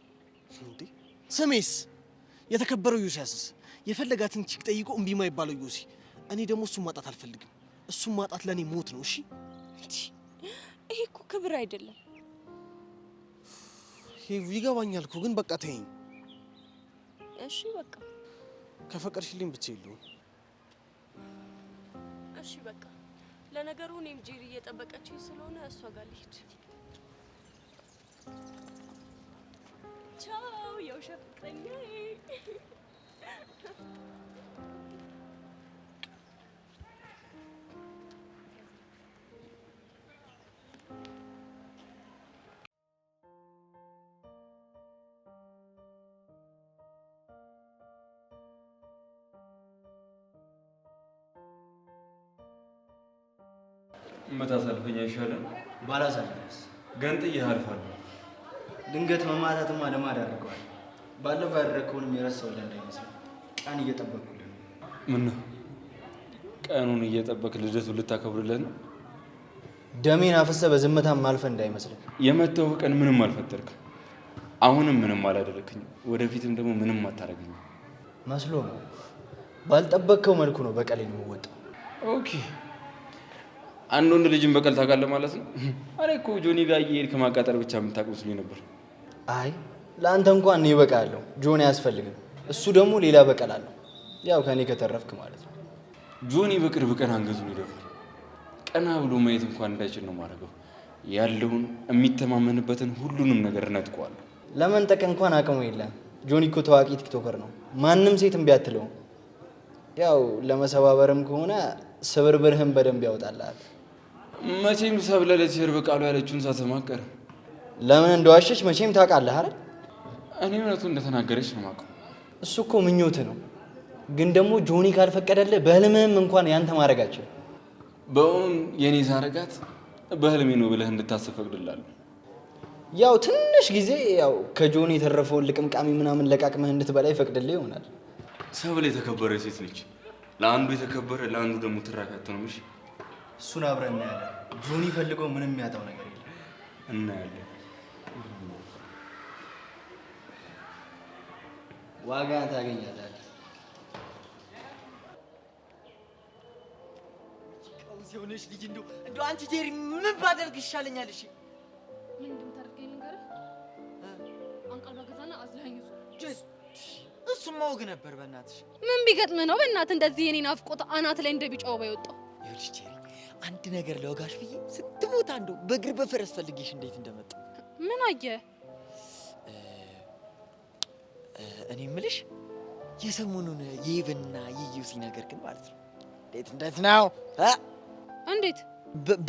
እንዴ ስሜስ የተከበረው ዮሲያስስ የፈለጋትን ቺክ ጠይቆ እምቢ ማይባለው ዮሲ። እኔ ደግሞ እሱን ማጣት አልፈልግም። እሱን ማጣት ለኔ ሞት ነው። እሺ ይሄ እኮ ክብር አይደለም። ይገባኛል እኮ ግን በቃ ተይኝ። እሺ በቃ ከፈቀድሽልኝ ብቻ የለውም። እሺ በቃ ለነገሩ እኔም ጄሪ እየጠበቀችኝ ስለሆነ እሷ ጋር ልሂድ። ቻው የውሸት ፍቅረኛዬ። መታሳልፈኛ ይሻላል። ባላሳልፈስ ገንጥዬ አልፋለሁ። ድንገት መማታትማ ለማድ አድርገዋል። ባለፈው ያደረግከውንም የረሳሁልህ እንዳይመስል ቀን እየጠበቅኩልህ ነው። ምን ነው ቀኑን እየጠበቅ ልደቱን ልታከብርለት ነው? ደሜን አፍሰህ በዝምታም ማልፈህ እንዳይመስልህ። የመተው ቀን ምንም አልፈጠርክም። አሁንም ምንም አላደረክኝም። ወደፊትም ደግሞ ምንም አታደርገኝም መስሎ ነው። ባልጠበቅከው መልኩ ነው በቀሌን የምወጣው። ኦኬ አንድ ወንድ ልጅን በቀል ታውቃለህ ማለት ነው? አሬ እኮ ጆኒ ጋር እየሄድክ ማቃጠር ብቻ የምታውቅ መስሎኝ ነበር። አይ ለአንተ እንኳን እኔ በቃለሁ፣ ጆኒ አያስፈልግም። እሱ ደግሞ ሌላ በቀል አለው። ያው ከኔ ከተረፍክ ማለት ነው። ጆኒ በቅርብ ቀን አንገቱን ይደፋል። ቀና ብሎ ማየት እንኳን እንዳይችል ነው ማድረገው። ያለውን የሚተማመንበትን ሁሉንም ነገር ነጥቀዋለሁ። ለመንጠቅ እንኳን አቅሙ የለም። ጆኒ እኮ ታዋቂ ቲክቶከር ነው። ማንም ሴት እምቢ አትለውም። ያው ለመሰባበርም ከሆነ ስብርብርህን በደንብ ያወጣልሃል። መቼም ሰብለ ለቲቸር በቃሉ ያለችውን ሳትማከር ለምን እንደዋሸች መቼም ታውቃለህ አይደል? እኔ እውነቱን እንደተናገረች ነው የማውቀው። እሱ እኮ ምኞት ነው፣ ግን ደግሞ ጆኒ ካልፈቀደልህ በህልምህም እንኳን ያንተ ማድረጋቸው። በእውን የኔ ሳረጋት በህልሜ ነው ብለህ እንድታስብ ፈቅድላለሁ። ያው ትንሽ ጊዜ ያው ከጆኒ የተረፈውን ልቅምቃሚ ምናምን ለቃቅመህ እንድትበላ ይፈቅድልህ ይሆናል። ሰብል የተከበረ ሴት ነች። ለአንዱ የተከበረ ለአንዱ ደግሞ ትራካት ነው። እሺ እሱን አብረን እናያለን። ጆኒ ፈልገው ምንም የሚያጣው ነገር የለም። እናያለን። ዋጋ ታገኛለህ። ሲሆነሽ ልጅ እንደው አንቺ ጄሪ ምን ባደርግ ይሻለኛል? እሺ ምን እንደምታደርገኝ ንገረህ። አንቀልባ ገዛና አዝለኸኝ እሱማ ወግ ነበር። በእናትሽ ምን ቢገጥምህ ነው በእናትህ እንደዚህ የኔ ናፍቆት አናት ላይ እንደ ቢጫ ወባ የወጣው? ይኸውልሽ ጄሪ አንድ ነገር ለወጋሽ ብዬ ስትሞታ እንደው በእግር በፈረስ ፈልጌሽ እንዴት እንደመጣ ምን አየህ? እኔ የምልሽ የሰሞኑን የኢቭንና የዩሲ ነገር ግን ማለት ነው እንዴት ነው? እንዴት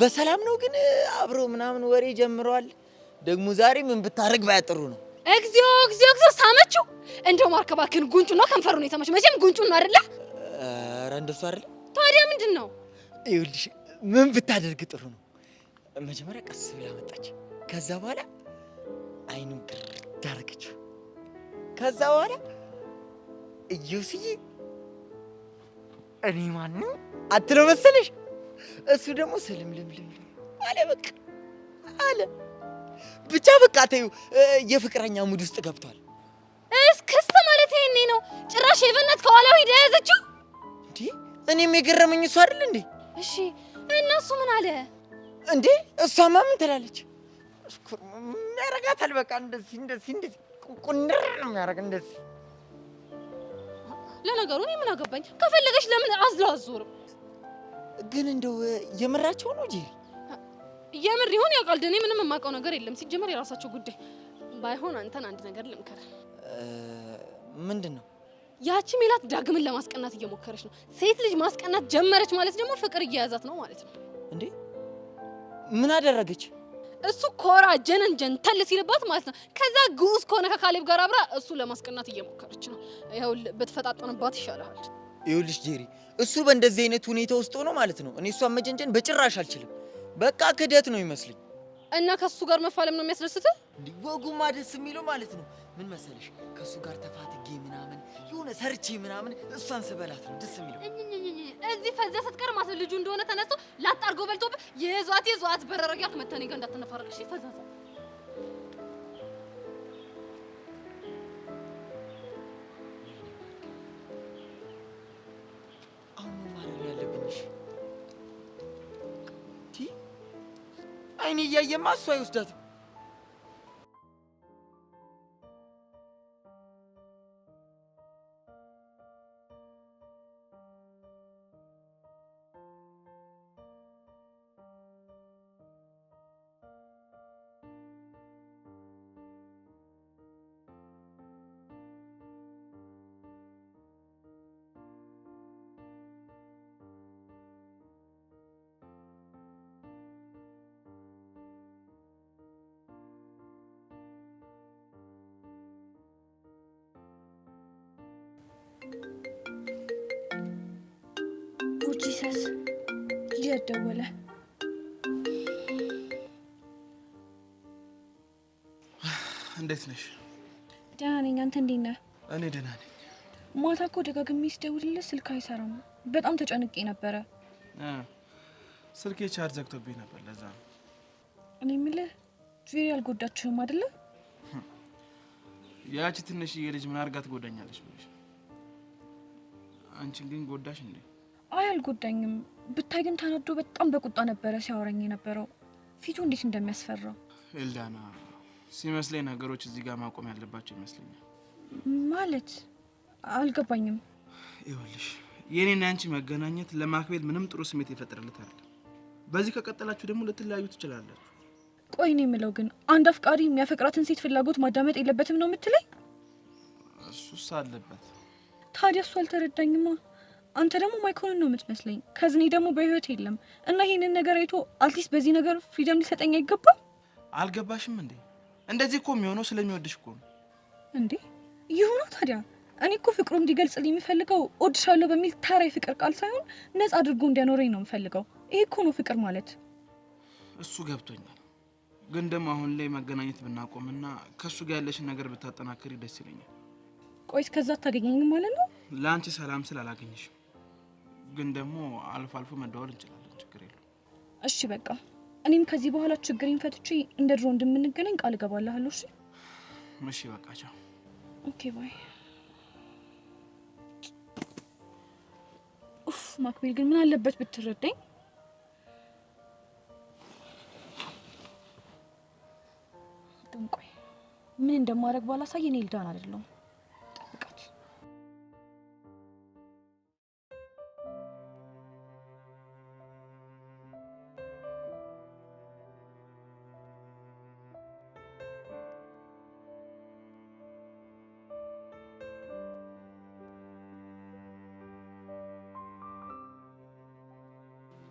በሰላም ነው ግን አብረው ምናምን ወሬ ጀምረዋል። ደግሞ ዛሬ ምን ብታረግ ባያጥሩ ነው? እግዚኦ እግዚኦ እግዚኦ ሳመችው። እንደው ማርከባክን ጉንጩ ነው ከንፈሩ ነው የሳመችው። መቼም ጉንጩ ነው አይደለ? ኧረ እንደሱ አይደለ። ታዲያ ምንድን ነው? ይኸውልሽ ምን ብታደርግ ጥሩ ነው? መጀመሪያ ቀስ ብላ መጣች። ከዛ በኋላ አይኑን ግርድ አደረገችው። ከዛ በኋላ ዩሲዬ እኔ ማንም አትለው መሰለሽ? እሱ ደግሞ ስልምልምልም አለ። በቃ አለ ብቻ በቃ ተይው፣ የፍቅረኛ ሙድ ውስጥ ገብቷል። እስክስት ማለት ይሄኔ ነው። ጭራሽ የበናት ከኋላው ሄዳ ያዘችው እንዴ? እኔም የገረመኝ እሱ አይደል እንዴ? እሺ እና እሱ ምን አለ እንዴ? እሷማ ምን ትላለች? ያረጋታል። በቃ እንደዚህ ቁንር ነው የሚያደርግ እንደዚህ። ለነገሩ እኔ ምን አገባኝ? ከፈለገች ለምን አዝለው አዞርም? ግን እንደው የምራቸው ነው ጄሪ? የምር ይሁን ያውቃል። እኔ ምንም የማውቀው ነገር የለም። ሲጀመር የራሳቸው ጉዳይ። ባይሆን አንተን አንድ ነገር ልምከርህ። ምንድን ነው? ያቺ ሜላት ዳግምን ለማስቀናት እየሞከረች ነው። ሴት ልጅ ማስቀናት ጀመረች ማለት ደግሞ ፍቅር እየያዛት ነው ማለት ነው። እንዴ ምን አደረገች? እሱ ኮራ ጀነን ጀንተል ሲልባት ማለት ነው። ከዛ ግዑዝ ከሆነ ከካሌብ ጋር አብራ እሱ ለማስቀናት እየሞከረች ነው። ይኸው ብትፈጣጠንባት ይሻላል። ይኸውልሽ ጄሪ፣ እሱ በእንደዚህ አይነት ሁኔታ ውስጥ ሆኖ ማለት ነው እኔ እሷን መጀንጀን በጭራሽ አልችልም። በቃ ክደት ነው ይመስልኝ። እና ከሱ ጋር መፋለም ነው የሚያስደስትህ? ወጉማ ደስ የሚለው ማለት ነው ምን መሰለሽ፣ ከሱ ጋር ተፋትጌ ምናምን የሆነ ሰርቼ ምናምን እሷን ስበላት ነው ደስ የሚለው። እዚህ ፈዘህ ስትቀር ማለት ልጁ እንደሆነ ተነስቶ ላጣርጎ በልቶብህ የዟት በረረጊያት መተኔ ጋር እንዳትነፋረቅ። እሺ ፈዘህ አሁን ማረግ ያለብኝሽ አይኔ እያየማ እሱ አይወስዳትም። ጂሰስ ልጅ ደወለ። እንዴት ነሽ? ደህና ነኝ። አንተ እንዴት ነህ? እኔ ደህና ነኝ። ማታ እኮ ደጋግሜ ስደውልልህ ስልክ አይሰራም። በጣም ተጨንቄ ነበረ። ስልኬ ቻርጅ ዘግቶብኝ ነበር፣ ለዛ ነው። እኔ የምልህ ጄሪ አልጎዳችሁም አይደለ? ያቺ ትንሽዬ ልጅ ምን አድርጋ ትጎዳኛለች ብለሽ? አንቺን ግን ጎዳሽ እንዴ? አይ አልጎዳኝም። ብታይ ግን ተናዶ በጣም በቁጣ ነበረ ሲያወራኝ የነበረው። ፊቱ እንዴት እንደሚያስፈራ ኤልዳና። ሲመስለኝ ነገሮች እዚህ ጋር ማቆም ያለባቸው ይመስለኛል። ማለት አልገባኝም። ይኸውልሽ የኔና አንቺ መገናኘት ለማክቤል ምንም ጥሩ ስሜት ይፈጥርልት አይደል? በዚህ ከቀጠላችሁ ደግሞ ልትለያዩ ትችላላችሁ። ቆይ እኔ የምለው ግን አንድ አፍቃሪ የሚያፈቅራትን ሴት ፍላጎት ማዳመጥ የለበትም ነው የምትለኝ? እሱስ አለበት። ታዲያ እሱ አልተረዳኝማ። አንተ ደግሞ ማይኮንን ነው የምትመስለኝ። ከዝኔ ደግሞ በህይወት የለም እና ይሄንን ነገር አይቶ አትሊስት በዚህ ነገር ፍሪደም ሊሰጠኝ አይገባም? አልገባሽም እንዴ? እንደዚህ እኮ የሚሆነው ስለሚወድሽ እኮ ነው። እንዴ ይሁና ታዲያ። እኔ እኮ ፍቅሩ እንዲገልጽልኝ የሚፈልገው እወድሻለሁ በሚል ተራ የፍቅር ቃል ሳይሆን ነፃ አድርጎ እንዲያኖረኝ ነው የምፈልገው። ይሄ እኮ ነው ፍቅር ማለት። እሱ ገብቶኛል። ግን ደግሞ አሁን ላይ መገናኘት ብናቆምና ከሱ ጋር ያለሽን ነገር ብታጠናክሪ ደስ ይለኛል። ቆይስ ከዛ ታገኘኝም ማለት ነው? ለአንቺ ሰላም ስላላገኘሽም፣ ግን ደግሞ አልፎ አልፎ መደዋወል እንችላለን። ችግር የለውም። እሺ በቃ እኔም ከዚህ በኋላ ችግሬን ፈትቼ እንደ ድሮ እንደምንገናኝ ቃል እገባልሃለሁ። እሺ እሺ በቃ ቻው። ኦኬ ባይ። ኡፍ ማክቤል ግን ምን አለበት ብትረዳኝ? ቆይ ምን እንደማደርግ ባላሳይ እኔ ኤልዳና አይደለሁም። ጠብቃት።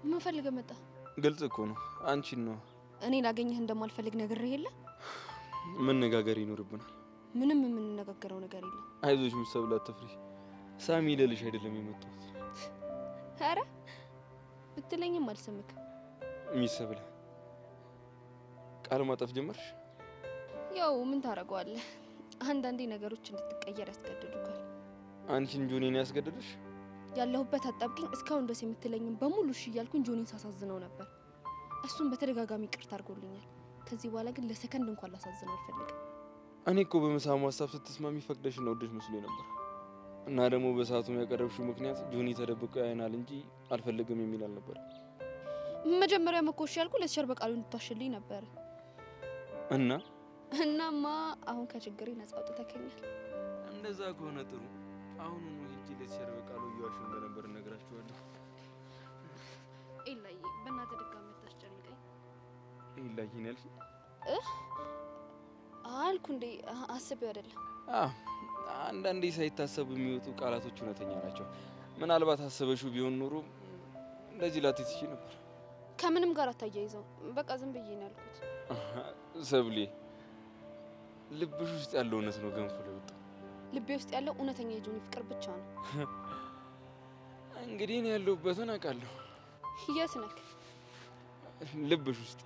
ምን ፈልገህ መጣ? ግልጽ እኮ ነው። አንቺን ነው። እኔ ላገኘህ እንደማልፈልግ ነግሬህ የለ? መነጋገር ይኖርብናል። ምንም የምንነጋገረው ነገር የለም። አይዞሽ ሚሰብላ አትፍሪ። ሳሚ ልልሽ አይደለም የመጣሁት። ኧረ ብትለኝም አልሰምክም። ሚሰብላ ቃል ማጠፍ ጀመርሽ? ያው ምን ታደርገዋለህ፣ አንዳንዴ ነገሮች እንድትቀየር ያስገድዱካል። አንቺን ጆኒን ያስገድድሽ? ያለሁበት አጣብቂኝ እስካሁን ድረስ የምትለኝም በሙሉ እሺ እያልኩኝ ጆኒን ሳሳዝነው ነበር። እሱም በተደጋጋሚ ይቅርታ አድርጎልኛል። ከዚህ በኋላ ግን ለሰከንድ እንኳን ላሳዝነው አልፈልግም። እኔ እኮ በመሳሙ ሀሳብ ስትስማሚ ፈቅደሽ ነው ወደሽ መስሎኝ ነበር። እና ደግሞ በሰዓቱ ያቀረብሽው ምክንያት ጆኒ ተደብቆ ያይናል እንጂ አልፈልግም የሚል አልነበር። መጀመሪያ መኮሽ ያልኩ ለተሸር በቃሉ እንድታሽልኝ ነበር። እናማ አሁን ከችግሬ ነፃ አውጥተኸኛል። እንደዛ ከሆነ ጥሩ። አሁን ነው ሂጂ ለተሸር በቃሉ እያዋሽ እንደነበር እነግራችኋለሁ። ኤላይ በእናትህ ድጋሚ አታስጨንቀኝ። ኤላይ ነልሽ አልኩ እንዴ? አስቤው አይደለም። አንዳንዴ ሳይታሰቡ የሚወጡ ቃላቶች እውነተኛ ናቸው። ምናልባት አስበሽው ቢሆን ኖሮ እንደዚህ ላትይ ትችይ ነበር። ከምንም ጋር አታያይዘው። በቃ ዝም ብዬ ነው ያልኩት። ሰብሌ ልብሽ ውስጥ ያለው እውነት ነው ገንፎ ለወጣው። ልቤ ውስጥ ያለው እውነተኛ የጆኒ ፍቅር ብቻ ነው። እንግዲህ እኔ ያለሁበትን አውቃለሁ። የት ነክ? ልብሽ ውስጥ።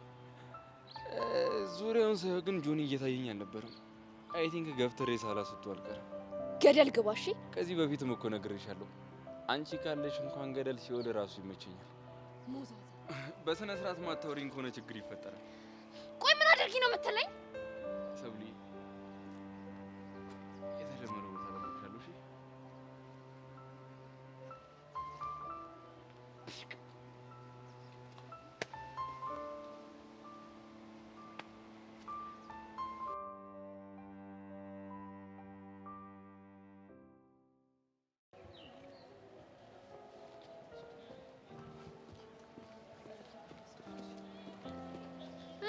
ዙሪያውን ሳይሆን ግን ጆኒ እየታየኝ አልነበረም። አይ ቲንክ ገፍትሬ ሳላስወጣው አልቀረም። ገደል ግባ። እሺ ከዚህ በፊትም እኮ ነግሬሻለሁ። አንቺ ካለሽ እንኳን ገደል ሲወደ ራሱ ይመቸኛል። ሞዛዛ በስነ ስርዓት ማታወሪኝ ከሆነ ችግር ይፈጠራል። ቆይ ምን አድርጊ ነው የምትለኝ? ሰብሊ የተጀመረው ቦታ ለምቻለሁ። እሺ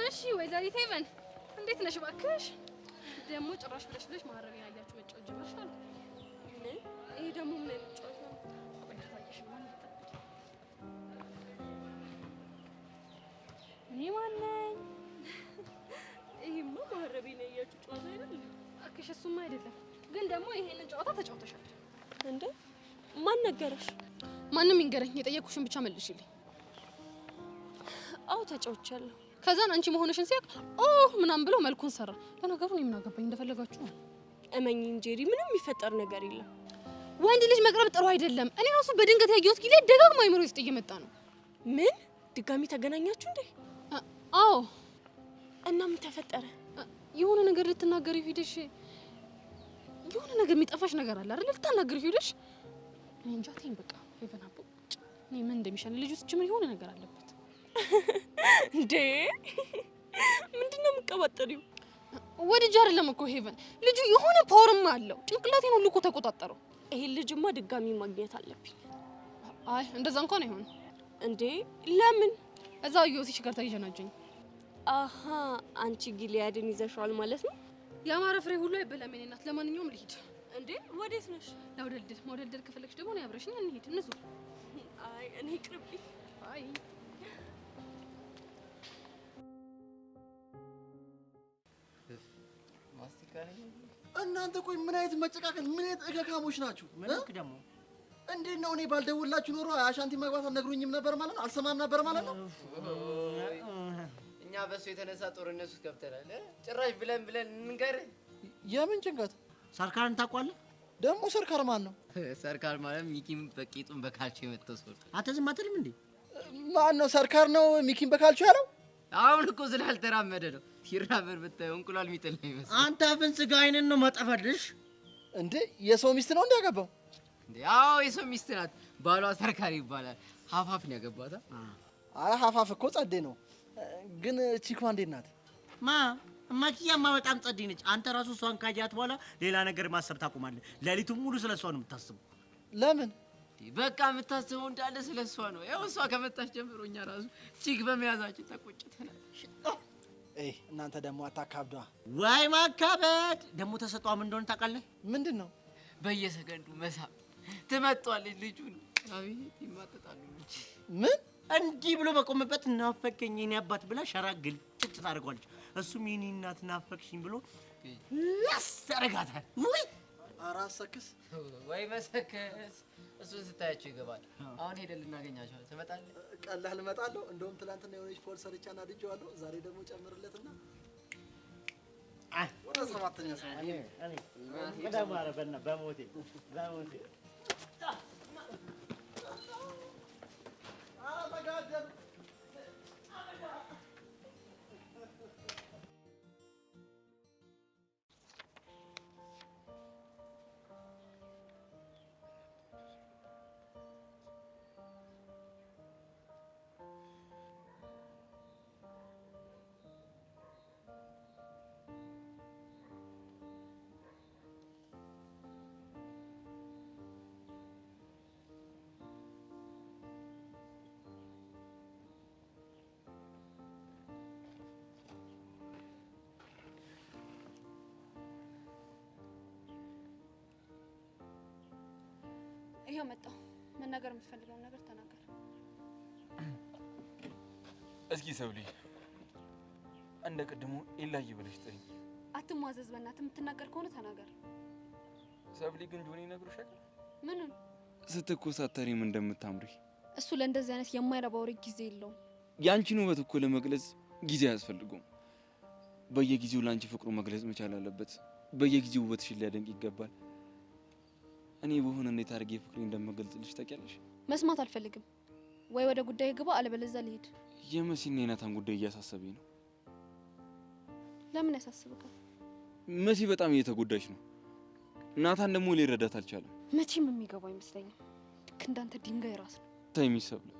እሺ ወይዘሪት ሄቨን እንዴት ነሽ? እባክሽ ደግሞ ጭራሽ ብለሽ ማረቢያ ያያችሁ መጫወት ጀመርሻል። ይሄ ደግሞ ምን አይነት ጨዋታ ነው? ቆይ ታሳይሽ ማለት እኔ ማን ነኝ? ይሄማ ማረቢያ ነው ያያችሁ ጨዋታ አይደል? እባክሽ እሱማ አይደለም፣ ግን ደግሞ ይሄንን ጨዋታ ተጫውተሻል እንዴ? ማን ነገረሽ? ማንም ይንገረኝ፣ የጠየኩሽን ብቻ መልሽልኝ። አዎ ተጫውቻለሁ። ከዛን አንቺ መሆንሽን ሲያቅ ምናምን ብሎ መልኩን ሰራ። ለነገሩ እኔ ምን አገባኝ፣ እንደፈለጋችሁ ነው። እመኝ እንጀሪ፣ ምንም የሚፈጠር ነገር የለም። ወንድ ልጅ መቅረብ ጥሩ አይደለም። እኔ ራሱ በድንገት ያየሁት ጊዜ ደጋግሞ አይምሮ ውስጥ እየመጣ ነው። ምን ድጋሚ ተገናኛችሁ እንዴ? አዎ። እና ምን ተፈጠረ? የሆነ ነገር ልትናገሪ ሄደሽ፣ የሆነ ነገር የሚጠፋሽ ነገር አለ አይደል? ልትናገሪ ሄደሽ፣ እኔ እንጃ። ተይኝ በቃ ሄቨን አቦ። እኔ ምን እንደሚሻል ልጅ ውስጥ ምን የሆነ ነገር አለበት እንዴ? ምንድነው የምትቀባጠሪው? ወድጄ አይደለም እኮ ሄቨን፣ ልጁ የሆነ ፓወርማ አለው። ጭንቅላቴን ሁሉ እኮ ተቆጣጠረው። ይሄን ልጅማ ድጋሚ ማግኘት አለብኝ። አይ እንደዛ እንኳን አይሆንም። እንዴ ለምን? እዛው ዮሲሽ ጋር ተይጀናጀኝ። አሃ አንቺ ጊሊያድን ይዘሻል ማለት ነው። ያማረ ፍሬ ሁሉ አይበላም የኔ እናት። ለማንኛውም ልሂድ። እንዴ ወዴት ነሽ? ለውደልድል መውደልድል ከፈለግሽ ደግሞ ነው ያብረሽኝ። እንሂድ እንዙ። አይ እኔ ቅርብኝ። አይ እናንተ ቆይ ምን አይነት መጨቃቀን፣ ምን አይነት እገካሞች ናችሁ? ምንክ ደግሞ እንዴት ነው? እኔ ባልደውላችሁ ኖሮ አሻንቲ መግባት አልነግሩኝም ነበር ማለት ነው? አልሰማም ነበር ማለት ነው? እኛ በሱ የተነሳ ጦርነት ውስጥ ገብተናል። ጭራሽ ብለን እንንገርህ። የምን ጭንቀት? ሰርካርን ታውቋለህ? ደግሞ ሰርካር ማን ነው? ሰርካር ማለት ሚኪም በቂጡን በካልቾ የመተው ሰው። አንተ ዝም አትልም እንዴ? ማን ነው ሰርካር ነው ሚኪን በካልቾ ያለው? አሁን እኮ ስላልተራመደ ነው። ሲራመድ ብታየው እንቁላል የሚጥል ነው ይመስል። አንተ አፍን ስጋ አይንን ነው ማጠፋልሽ እንዴ? የሰው ሚስት ነው እንዲያገባው እንዴ? አዎ የሰው ሚስት ናት። ባሏ ሰርካር ይባላል። ሀፋፍ ነው ያገባታ። አይ ሀፋፍ እኮ ጸዴ ነው። ግን ቺኳ እንዴት ናት? እማኪያማ በጣም ጸዴ ነች። አንተ ራሱ እሷን ካያት በኋላ ሌላ ነገር ማሰብ ታቆማለህ። ሌሊቱን ሙሉ ስለሷ ነው የምታስበው። ለምን? በቃ የምታስበው እንዳለ ስለሷ ነው። ያው እሷ ከመጣች ጀምሮ እኛ ራሱ ቺክ በመያዛችን ተቆጭተናል። እናንተ ደግሞ አታካብዷ። ወይ ማካበድ ደግሞ ተሰጧ ምን እንደሆነ ታውቃለህ? ምንድን ነው? በየሰከንዱ መሳብ ትመጣለች። ልጁን አቤት ይማጠጣሉ። ምን እንዲህ ብሎ በቆመበት ናፈቀኝ የኔ አባት ብላ ሸራግል ጭጭ ታደርጓለች። እሱም የኔ እናት ናፈቅሽኝ ብሎ ያስረጋታል። ወይ አራሰክስ ወይ መሰከስ። እሱን ስታያቸው ይገባል። አሁን ሄደን ልናገኛቸው ትመጣለህ? ቀላል እመጣለሁ። እንደውም ትናንትና የሆነች ፖል ሰርቻና አድጄዋለሁ። ዛሬ ደግሞ ጨምርለትና ወደ ሰባተኛ ሰማኝ በሞቴ ይሄው መጣሁ። መናገር የምትፈልገውን ነገር ተናገር። እስኪ ሰብሊ እንደ ቅድሙ ኢላዬ ብለሽ ጥሪኝ። አትሟዘዝ፣ በእናትህ የምትናገር ከሆነ ተናገር። ሰብሊ ግን ጆኒ ነግሮሻል? ምኑን? ስትኮሳተሪም እንደምታምሪ። እሱ ለእንደዚህ አይነት የማይረባ ወሬ ጊዜ የለውም። ያንቺን ውበት እኮ ለመግለጽ ጊዜ አያስፈልገውም። በየጊዜው ላንቺ ፍቅሩ መግለጽ መቻል አለበት። በየጊዜው ውበትሽን ሊያደንቅ ይገባል። እኔ በሆነ እንዴት አድርጌ ፍቅሬ እንደምገልጽልሽ ታውቂያለሽ? መስማት አልፈልግም። ወይ ወደ ጉዳይ ግባ፣ አለበለዚያ ልሂድ። የመሲና የናታን ጉዳይ እያሳሰበኝ ነው። ለምን ያሳስብካል? መሲ በጣም እየተጎዳች ነው። ናታን ደግሞ ሊረዳት አልቻለም። መቼም የሚገባው አይመስለኝም። ልክ እንዳንተ ድንጋይ ራስ ነው። ታይሚሰብለ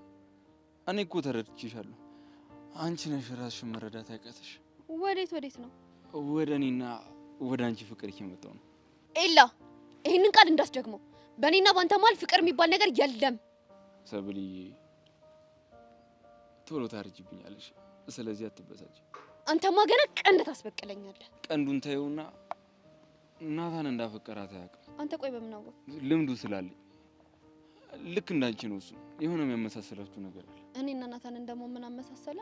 እኔ እኮ ተረድቼሻለሁ። አንቺ ነሽ ራስሽን መረዳት ያቃተሽ። ወዴት ነው? ወደ እኔና ወደ አንቺ ፍቅር እየመጣው ነው። ኤላ ይሄንን ቃል እንዳትደግመው። በእኔና ባንተ መሀል ፍቅር የሚባል ነገር የለም። ሰብሊ ቶሎ ታርጅብኛለሽ። ስለዚህ አትበሳጭ። አንተማ ገና ቀንድ ታስበቅለኛለህ። ቀንዱን ታየውና ናታን እንዳፈቀራት አያውቅም። አንተ ቆይ በምን አወቅ? ልምዱ ስላለኝ። ልክ እንዳንቺ ነው እሱ። የሆነ የሚያመሳሰላችሁ ነገር አለ። እኔና ናታንን ደግሞ ምን አመሳሰለ?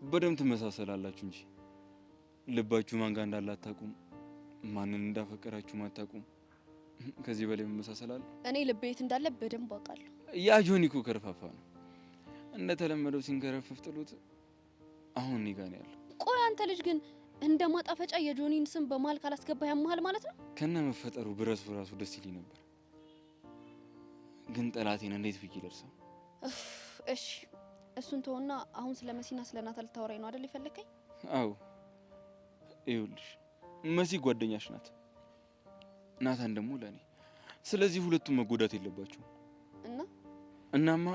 በደምብ ትመሳሰላላችሁ እንጂ ልባችሁ ማን ጋር እንዳለ አታውቁም። ማንን እንዳፈቀራችሁ አታውቁም። ከዚህ በላይ መመሳሰላል። እኔ ልብ የት እንዳለ በደንብ አውቃለሁ። ያ ጆኒ እኮ ከርፋፋ ነው። እንደተለመደው ሲንከረፍፍ ጥሉት አሁን እኔ ጋር ነው ያለው። ቆይ አንተ ልጅ ግን እንደ ማጣፈጫ የጆኒን ስም በመሀል ካላስገባ ያመሃል ማለት ነው? ከነ መፈጠሩ ብረሱ ራሱ ደስ ይለኝ ነበር፣ ግን ጠላቴን እንዴት ብዬ ደርሰው? እሺ እሱን ተውና አሁን ስለ መሲና ስለ ናታን ልታወራኝ ነው አይደል የፈለከኝ? አዎ ይኸውልሽ መሲ ጓደኛሽ ናት፣ ናታን ደግሞ ለኔ። ስለዚህ ሁለቱም መጎዳት የለባቸውም። እናማ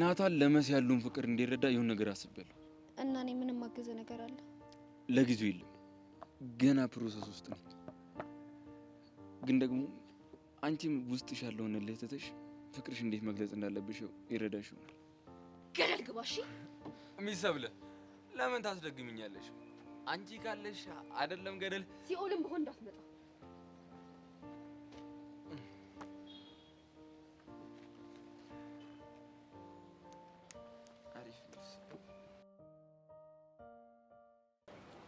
ናታን ለመሲ ያለውን ፍቅር እንዲረዳ የሆነ ነገር አስቤያለሁ። እና እኔ ምንም ማገዘ ነገር አለ? ለጊዜው የለም፣ ገና ፕሮሰስ ውስጥ ነው። ግን ደግሞ አንቺም ውስጥሽ ያለውን ለተተሽ ፍቅርሽ እንዴት መግለጽ እንዳለብሽ ይረዳሽ ይሆናል። ገደል ግባ። እሺ ሚሰብለ ለምን ታስደግምኛለሽ? አንቺ ካለሽ አይደለም ገደል ሲኦልም በሆን እንዳትመጣ።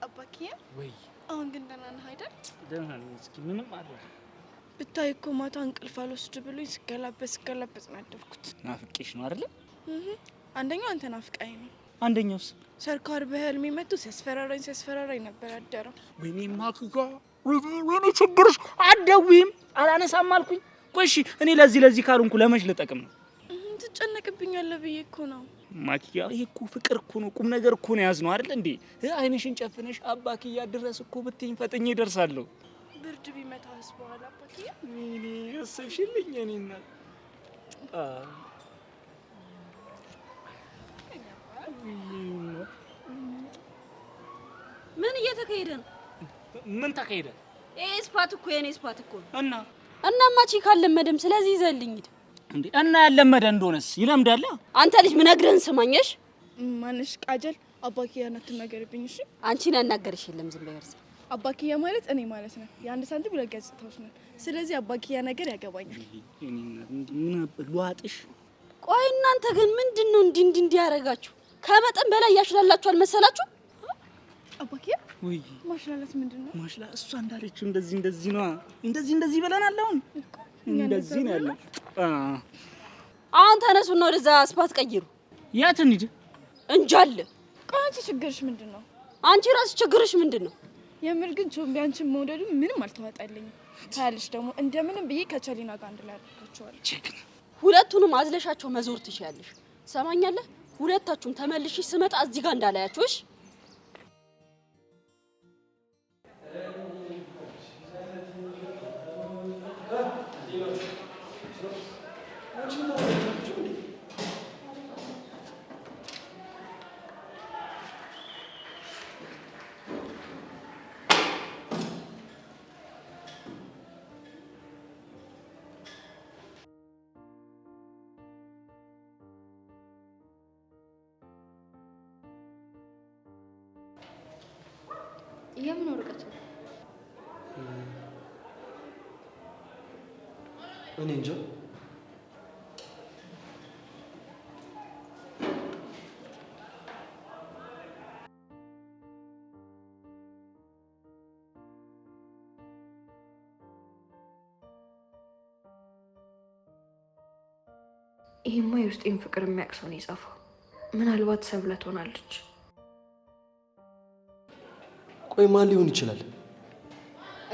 አባኪያ ወይ አሁን ግን ደህና ነህ አይደል? ደህና ነኝ። እስኪ ምንም አለ ብታይ እኮ ማታ እንቅልፍ አልወስድ ብሎኝ ስገላበጥ ነው ያደርኩት። ናፍቄሽ ነው አይደል? አንደኛው አንተ ናፍቃኝ ነው። አንደኛውስ ሰርካር በህልሜ መጥቶ ሲያስፈራራኝ ነበር ያደረው። ወይኔ ማክጋ ወይኔ ችግርሽ አትደውይም አላነሳም አልኩኝ። ቆይ እሺ እኔ ለዚህ ካልሆንኩ ለመች ልጠቅም ነው? ትጨነቅብኛለህ ብዬ እኮ ነው ማኪያ። ይሄ እኮ ፍቅር እኮ ነው፣ ቁም ነገር እኮ ነው ያዝነው አይደል እንዴ? አይንሽን ጨፍነሽ አባኪያ ድረስ እኮ ብትይኝ ፈጥኜ እደርሳለሁ። ብርድ ቢመታስ በኋላ አባኪያ? ወይኔ አሰብሽልኝ እኔና ምን እየተካሄደ ነው? ምን ተካሄደ? ስፓት እኮ የኔ ስፓት እኮ እና ማቺ ካልለመደም ስለዚህ ይዘልኝ ሂድ እንዴ። እና ያለመደ እንደሆነስ ይለምዳል። አንተ ልጅ ምነግርህን ስማኝሽ። ማንሽ ቃጀል አባኪያ አትናገርብኝ እሺ። አንቺን ያናገርሽ የለም ዝም በይ። አባኪያ ማለት እኔ ማለት ነው። የአንድ ሳንቲም ሁለት ገጽታዎች ነን። ስለዚህ አባኪያ ነገር ያገባኛል። ምን ልዋጥሽ? ቆይ እናንተ ግን ምንድነው እንዲህ ያደርጋችሁ? ከመጠን በላይ ያሽላላችሁ አልመሰላችሁ? አባኪያ ወይ ማሽላላት ምንድነው? ማሽላ እሷ እንዳለችው እንደዚህ ነው። እንደዚህ ብለናል። አሁን እንደዚህ ነው ያለው። አሁን ተነሱና ወደዛ ስፓት ቀይሩ። የት እንሂድ? እንጃል። ቆይ አንቺ ችግርሽ ምንድነው? አንቺ ራስሽ ችግርሽ ምንድነው? የምር ግን ቾምቢ አንቺን መውደዱ ምንም አልተዋጣልኝም። ታያለሽ ደግሞ እንደምንም ብዬ ከቸሊና ጋር አንድ ላይ አድርጋቸዋለሁ። ሁለቱንም አዝለሻቸው መዞር ትችያለሽ። ሰማኛለህ? ሁለታችሁም ተመልሽሽ ስመጣ እዚህ ጋር እንዳላያችሁሽ። የምን ወረቀት ነው? እኔ እንጃ። ይሄማ የውስጤን ፍቅር የሚያውቅ ሰው ነው የጻፈው። ምናልባት ሰብለ ትሆናለች። ቆይ ማን ሊሆን ይችላል?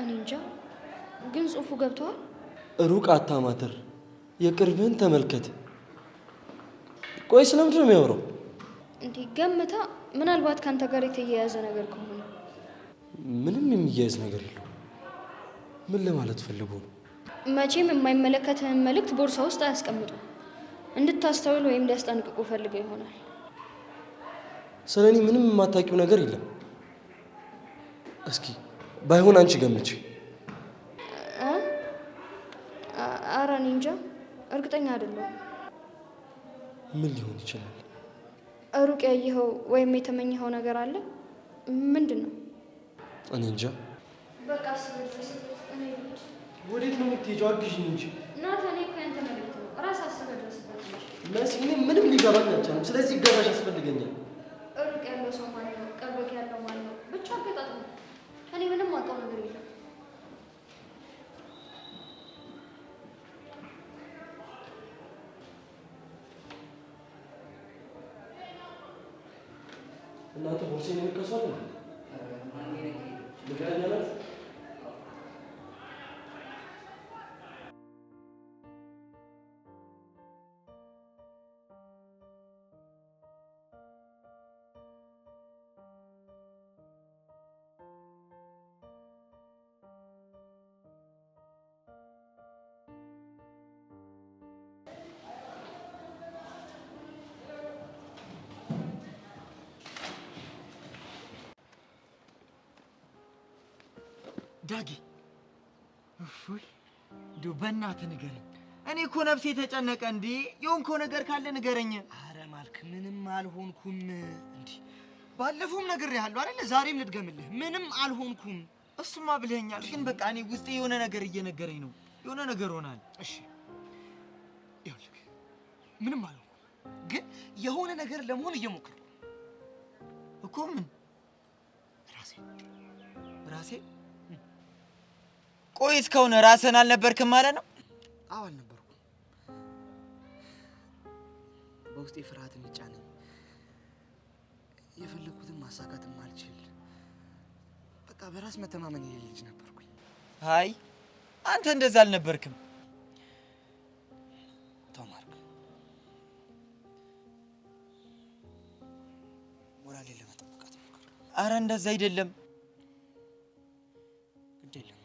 እኔ እንጃ፣ ግን ጽሁፉ ገብቷል። ሩቅ አታማትር፣ የቅርብህን ተመልከት። ቆይ ስለምንድን ነው የሚያወራው? እንዴ ገምታ፣ ምናልባት ካንተ ጋር የተያያዘ ነገር ከሆነ። ምንም የሚያያዝ ነገር የለውም። ምን ለማለት ፈልጎ ነው? መቼም የማይመለከትህን መልእክት ቦርሳ ውስጥ አያስቀምጡ። እንድታስተውል ወይም እንዲያስጠንቅቁ ፈልገው ይሆናል። ስለኔ ምንም የማታውቂው ነገር የለም። እስኪ ባይሆን አንቺ ገምቺ። ኧረ እኔ እንጃ፣ እርግጠኛ አይደለሁም። ምን ሊሆን ይችላል? ሩቅ ያየኸው ወይም የተመኘኸው ነገር አለ? ምንድን ነው? እኔ እንጃ። በቃ ወዴት ነው የምትሄጂው? አግዢኝ እንጂ። ናታን፣ እኮ ያንተ መልዕክት ነው። ራስህ አስበህ ድረስበት እንጂ። መሲ፣ እኔ ምንም ሊገባኝ አልቻለም። ስለዚህ እገዛሽ ያስፈልገኛል። ሩቅ ያለው ሰው ማለት ነው፣ ቅርብ ያለው ማለት ነው። ብቻ አገጣጥም። እኔ ምንም አውቀው ነገር የለም። እናንተ ቦርሴን የሚከሷል ልገኛላችሁ። ዳጊ እፎይ፣ እንደው በእናትህ ንገረኝ። እኔ እኮ ነፍሴ የተጨነቀ እንዴ። የሆንከው ነገር ካለ ንገረኝ። አረ ማልክ፣ ምንም አልሆንኩም። እንዴ ባለፈውም ነግሬሃለሁ አይደለ? ዛሬም ልድገምልህ፣ ምንም አልሆንኩም። እሱማ ብለኸኛል፣ ግን በቃ እኔ ውስጤ የሆነ ነገር እየነገረኝ ነው። የሆነ ነገር ሆናል። እሺ ይኸውልህ፣ ምንም አልሆንኩም፣ ግን የሆነ ነገር ለመሆን እየሞከርኩ እኮ። ምን? ራሴ? ቆይ እስካሁን ራስህን አልነበርክም ማለት ነው? አዎ አልነበርኩም። በውስጤ ፍርሃት የሚጫነኝ የፈለኩትን ማሳካት ማልችል በቃ በራስ መተማመን የሌለ ልጅ ነበርኩኝ። አይ አንተ እንደዛ አልነበርክም። ተው ማርክ፣ ሞራሌን ለመጠበቅ አትሞክር። አረ እንደዛ አይደለም። ግድ የለም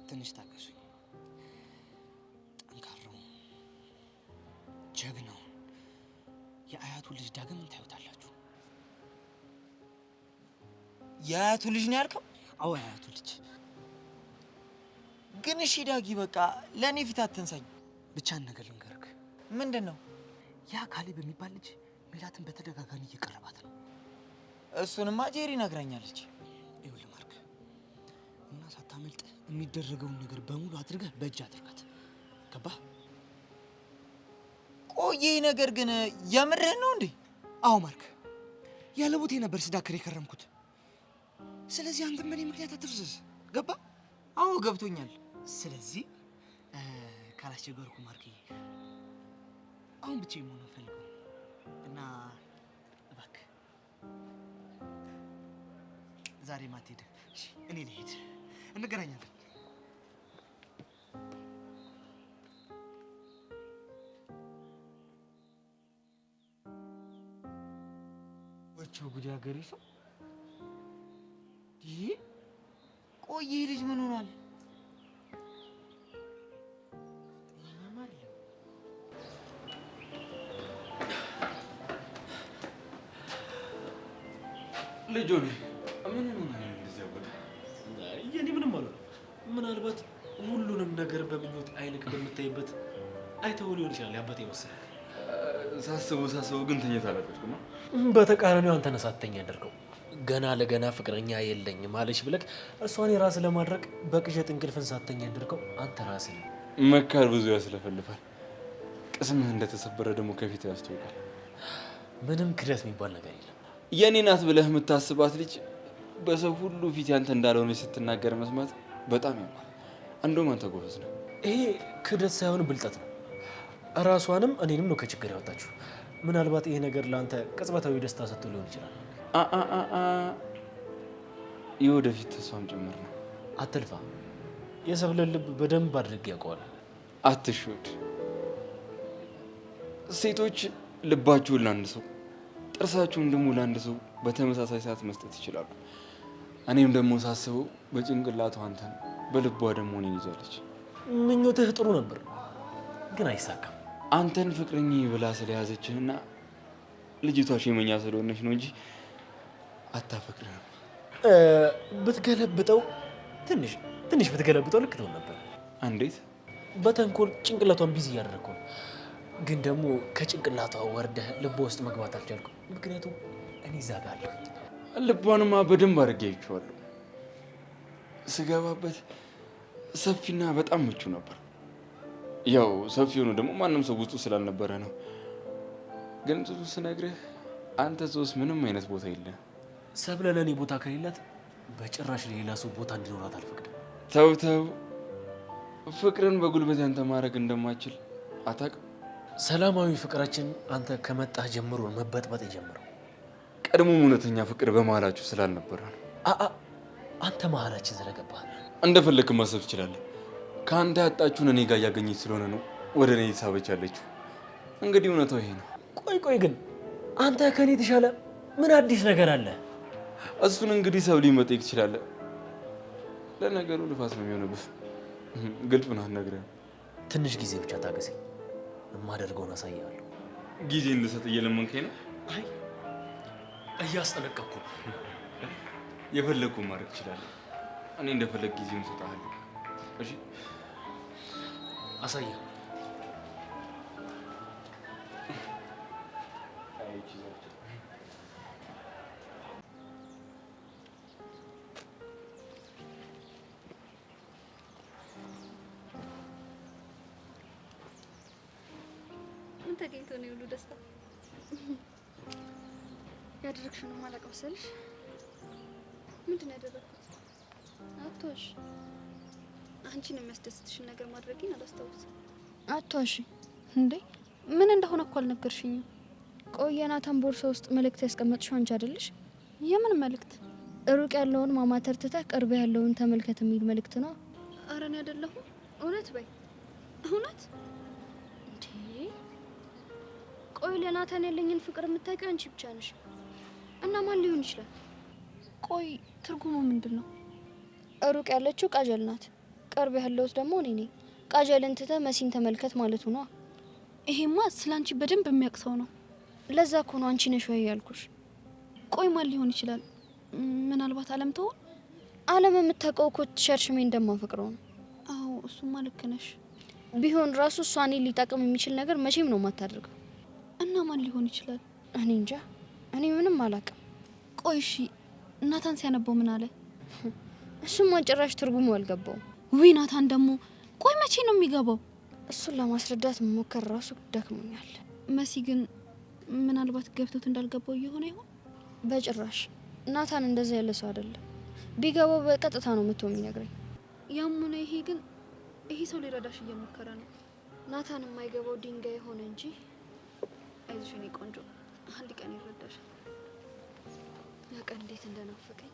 ትንሽ ታገሱኝ። ጠንካራው ጀግናው የአያቱ ልጅ ዳግም ታዩታላችሁ። የአያቱ ልጅ ነው ያልከው? አዎ የአያቱ ልጅ። ግን እሺ ዳጊ በቃ ለእኔ ፊት አትንሳኝ። ብቻ ነገር ልንገርክ። ምንድን ነው? ያ ካሌብ የሚባል ልጅ ሜላትን በተደጋጋሚ እየቀረባት ነው። እሱንማ ጄሪ ነግራኛለች። ይኸውልህ ማርክ፣ እና ሳታመልጥ የሚደረገውን ነገር በሙሉ አድርገህ በእጅ አድርጋት። ገባህ? ቆይ ይህ ነገር ግን የምርህን ነው እንዴ? አዎ ማርክ፣ ያለ ቦቴ ነበር ስዳክር የከረምኩት። ስለዚህ አንተም በእኔ ምክንያት አትፍዘዝ። ገባህ? አዎ ገብቶኛል። ስለዚህ ካላስቸገርኩ ማርክዬ፣ አሁን ብቻ መሆን ፈልገው እና እባክህ ዛሬ ማትሄድም። እሺ እኔ ልሄድ፣ እንገናኛለን። ወቸው ጉድ ያገሬ ሰው። ይሄ ቆይ ይሄ ልጅ ምን ሆኗል? ልጅ ሆነ ምን ሆነ እንደዚህ ያወጣ? የኔ ምንም አልሆነም። ምናልባት ሁሉንም ነገር በምኞት አይንክ በምታይበት አይተው ሊሆን ይችላል ያባቴ መሰለህ። ሳስበው ግን ተኝታ አላደርኩም። በተቃራኒው አንተ ነህ ሳትተኛ ያደርገው። ገና ለገና ፍቅረኛ የለኝም አለች ብለህ እሷን የራስህ ለማድረግ በቅዠት እንቅልፍን ሳትተኛ ያደርገው አንተ ራስህ ነህ። መካር ብዙ ያስለፈልፋል። ቅስምህ እንደተሰበረ ደግሞ ከፊት ያስታውቃል። ምንም ክደት የሚባል ነገር የለም። የኔ ናት ብለህ የምታስባት ልጅ በሰው ሁሉ ፊት ያንተ እንዳልሆነች ስትናገር መስማት በጣም ያማል። እንደውም አንተ ጎበዝ ነው። ይሄ ክደት ሳይሆን ብልጠት ነው። እራሷንም እኔንም ነው ከችግር ያወጣችሁ። ምናልባት ይሄ ነገር ለአንተ ቅጽበታዊ ደስታ ሰጥቶ ሊሆን ይችላል። የወደፊት ተስፋም ጭምር ነው። አትልፋ። የሰብለን ልብ በደንብ አድርጌ ያውቀዋል። አትሹድ። ሴቶች ልባችሁን ለአንድ ሰው ጥርሳችሁን ደግሞ ለአንድ ሰው በተመሳሳይ ሰዓት መስጠት ይችላሉ። እኔም ደግሞ ሳስበው በጭንቅላቷ አንተን በልቧ ደግሞ እኔን ይዛለች። ምኞትህ ጥሩ ነበር፣ ግን አይሳካም። አንተን ፍቅረኛ ብላ ስለያዘችህና ልጅቷ ሸመኛ ስለሆነች ነው እንጂ አታፈቅርህም። ብትገለብጠው ትንሽ ብትገለብጠው ልክ ትሆን ነበር። እንዴት? በተንኮል ጭንቅላቷን ቢዚ እያደረግኩ ነው። ግን ደግሞ ከጭንቅላቷ ወርደህ ልቧ ውስጥ መግባት አልቻልኩም። ምክንያቱም እኔ እዛ ጋር አለሁኝ። ልቧንማ በደንብ አድርጌ አይቼዋለሁ። ስገባበት ሰፊና በጣም ምቹ ነበር። ያው ሰፊ ሆኖ ደግሞ ማንም ሰው ውስጡ ስላልነበረ ነው። ግን ብዙ ስነግርህ አንተ ሰውስ ምንም አይነት ቦታ የለህም። ሰብለ ለእኔ ቦታ ከሌላት በጭራሽ ለሌላ ሰው ቦታ እንዲኖራት አልፈቅድም። ተው፣ ፍቅርን በጉልበት ያንተ ማድረግ እንደማችል አታውቅም? ሰላማዊ ፍቅራችን አንተ ከመጣህ ጀምሮ መበጥበጥ የጀመረው ቀድሞም እውነተኛ ፍቅር በመሀላችሁ ስላልነበረ ነው። አንተ መሀላችን ስለገባህ እንደፈለግህ ማሰብ ትችላለህ። ከአንተ ያጣችሁን እኔ ጋር እያገኘች ስለሆነ ነው ወደ እኔ ሳበች ያለችው። እንግዲህ እውነታው ይሄ ነው። ቆይ ግን አንተ ከኔ የተሻለ ምን አዲስ ነገር አለ? እሱን እንግዲህ ሰው ሊመጠይቅ ትችላለህ። ለነገሩ ልፋት ነው የሚሆንብህ። ግልጽ ነው አልነግርህም። ትንሽ ጊዜ ብቻ ታገሰኝ፣ የማደርገውን አሳያለሁ። ጊዜ እንድሰጥ እየለመንከኝ ነው? አይ እያስጠነቀቅኩ ነው። የፈለግኩ ማድረግ ትችላለህ። እኔ እንደፈለግ ጊዜውን እሰጥሃለሁ። እሺ አሳያለሁ። ምን ተገኝቶ ነው የሁሉ ደስታ? ያደረግሽውን ማለቅ መሰልሽ? ምንድን ነው ያደረግኩት? አትዋሺ። አንቺን የሚያስደስትሽን ነገር ማድረግን አላስታውስም። አትዋሺ እንዴ! ምን እንደሆነ እኮ አልነገርሽኝም። ቆይ የናታን ቦርሳ ውስጥ መልእክት ያስቀመጥሽው አንቺ አይደለሽ? የምን መልእክት? ሩቅ ያለውን ማማተር ትተህ ቅርብ ያለውን ተመልከት የሚል መልእክት ነው። ኧረ እኔ አይደለሁም። እውነት በይ። እውነት እንዴ? ቆይ ለናታን ያለኝን ፍቅር የምታውቂው አንቺ ብቻ ነሽ። እና ማን ሊሆን ይችላል? ቆይ ትርጉሙ ምንድን ነው? ሩቅ ያለችው ቃጀል ናት፣ ቅርብ ያለውት ደግሞ እኔ ነኝ። ቃጀልን ትተህ መሲን ተመልከት ማለቱ ነው። ይሄማ ስላንቺ በደንብ የሚያቅሰው ነው። ለዛ እኮ ነው አንቺ ነሽ ወይ ያልኩሽ። ቆይ ማን ሊሆን ይችላል? ምናልባት አለም ትሆን? አለም የምታውቀው እኮ ሸርሽሜ እንደማፈቅረው ነው። አዎ እሱማ ልክ ነሽ። ቢሆን ራሱ እሷ እኔን ሊጠቅም የሚችል ነገር መቼም ነው የማታደርገው። እና ማን ሊሆን ይችላል? እኔ እንጃ፣ እኔ ምንም አላውቅም። ቆይ እሺ ናታን ሲያነበው ምን አለ? እሱማ ጭራሽ ትርጉሙ አልገባውም። ውይ ናታን ደግሞ ቆይ መቼ ነው የሚገባው? እሱን ለማስረዳት መሞከር ራሱ ደክሞኛል። መሲ ግን ምናልባት ገብቶት እንዳልገባው እየሆነ ይሆን? በጭራሽ ናታን እንደዛ ያለ ሰው አይደለም። ቢገባው በቀጥታ ነው መጥቶ የሚነግረኝ። ያም ሆነ ይሄ ግን ይሄ ሰው ሊረዳሽ እየሞከረ ነው። ናታን የማይገባው ድንጋይ ሆነ እንጂ አይዞሽ የኔ ቆንጆ፣ አንድ ቀን ይረዳሻል። ያ ቀን እንዴት እንደናፈቀኝ።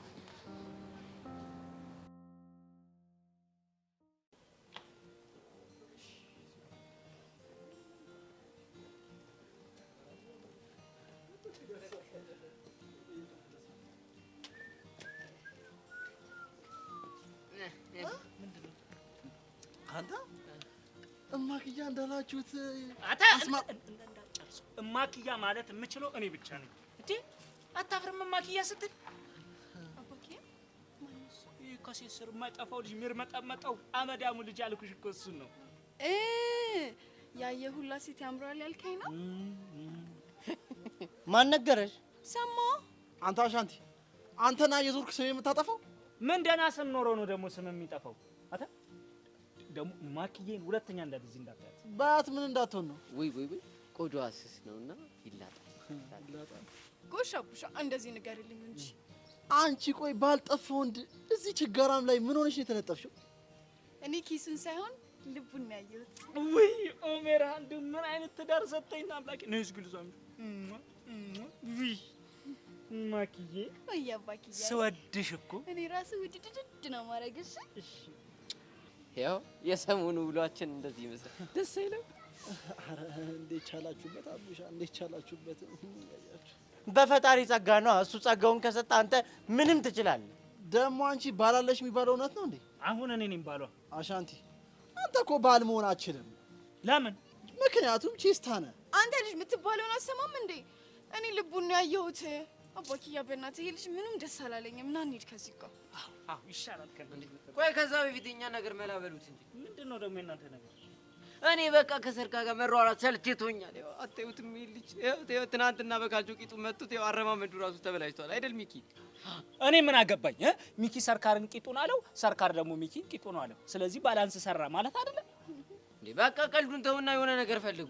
አንተ እማክያ እንዳላችሁት እማክያ ማለት የምችለው እኔ ብቻ ነኝ። እንዴ አታፍርም? እማክያ ስትል አባኪያ ማንሱ ከሴት ስር የማይጠፋው ልጅ የሚርመጠመጠው አመዳሙ ልጅ አልኩሽ እኮ እሱን ነው። ያየ ሁላ ሴት ያምራል ያልከኝ ነው? ማን ነገረሽ? ሰማ አንተ አሻንቲ፣ አንተና የዞርክ ስም የምታጠፋው ምን ደህና ስም ኖሮ ነው ደግሞ ስም የሚጠፋው? አታ ደግሞ ማክዬን ሁለተኛ እንደዚህ እንዳታያት። ባት ምን እንዳትሆን ነው? ወይ ቆጆ አስስ ነውና ይላጣል። ጎሽ አቡሻ እንደዚህ ንገርልኝ እንጂ። አንቺ ቆይ ባልጠፋ ወንድ እዚህ ችጋራም ላይ ምን ሆነሽ ነው የተለጠፍሽው? እኔ ኪሱን ሳይሆን ልቡን ነው ያየሁት። ወይ ኦሜራ አንዱ ምን አይነት ትዳር ሰጠኝ አምላኬ። ነይስ ግልዛም ወይ ማክዬ ወይ አባኪያ ስወድሽ እኮ እኔ ራሱ ውድድድ ነው ማረግሽ። እሺ ያው የሰሞኑ ውሏችን እንደዚህ ይመስላል። ደስ አይልም? አረ እንዴት ቻላችሁበት አቡሻ፣ እንዴት ቻላችሁበት? በፈጣሪ ጸጋ ነው። እሱ ጸጋውን ከሰጠ አንተ ምንም ትችላለህ። ደግሞ አንቺ ባላለሽ የሚባለው እውነት ነው እንዴ? አሁን እኔ ነኝ ባሏ። አሻንቲ አንተ እኮ ባል መሆን አትችልም። ለምን? ምክንያቱም ቺስታ ነህ። አንተ ልጅ የምትባለውን አሰማም እንዴ? እኔ ልቡን ነው ያየሁት። አባኪያ በእናትህ ይሄ ልጅ ምንም ደስ አላለኝም። ና እንሂድ ከዚህ ጋር። አዎ ይሻላል። ቆይ ከዛ በፊት እኛ ነገር መላበሉት እንጂ ምንድነው ደግሞ የእናንተ ነገር? እኔ በቃ ከሰርካ ጋር መሯሯጥ ሰልችቶኛል። ያው አታዩትም? ይሄ ልጅ ያው ትናንትና በካልቾ ቂጡ መጡት። ያው አረማመዱ ራሱ ተበላሽቷል አይደል ሚኪ? እኔ ምን አገባኝ? ሚኪ ሰርካርን ቂጡን አለው፣ ሰርካር ደግሞ ሚኪን ቂጡን አለው። ስለዚህ ባላንስ ሰራ ማለት አይደለም እንዴ? በቃ ቀልዱን ተውና የሆነ ነገር ፈልጉ።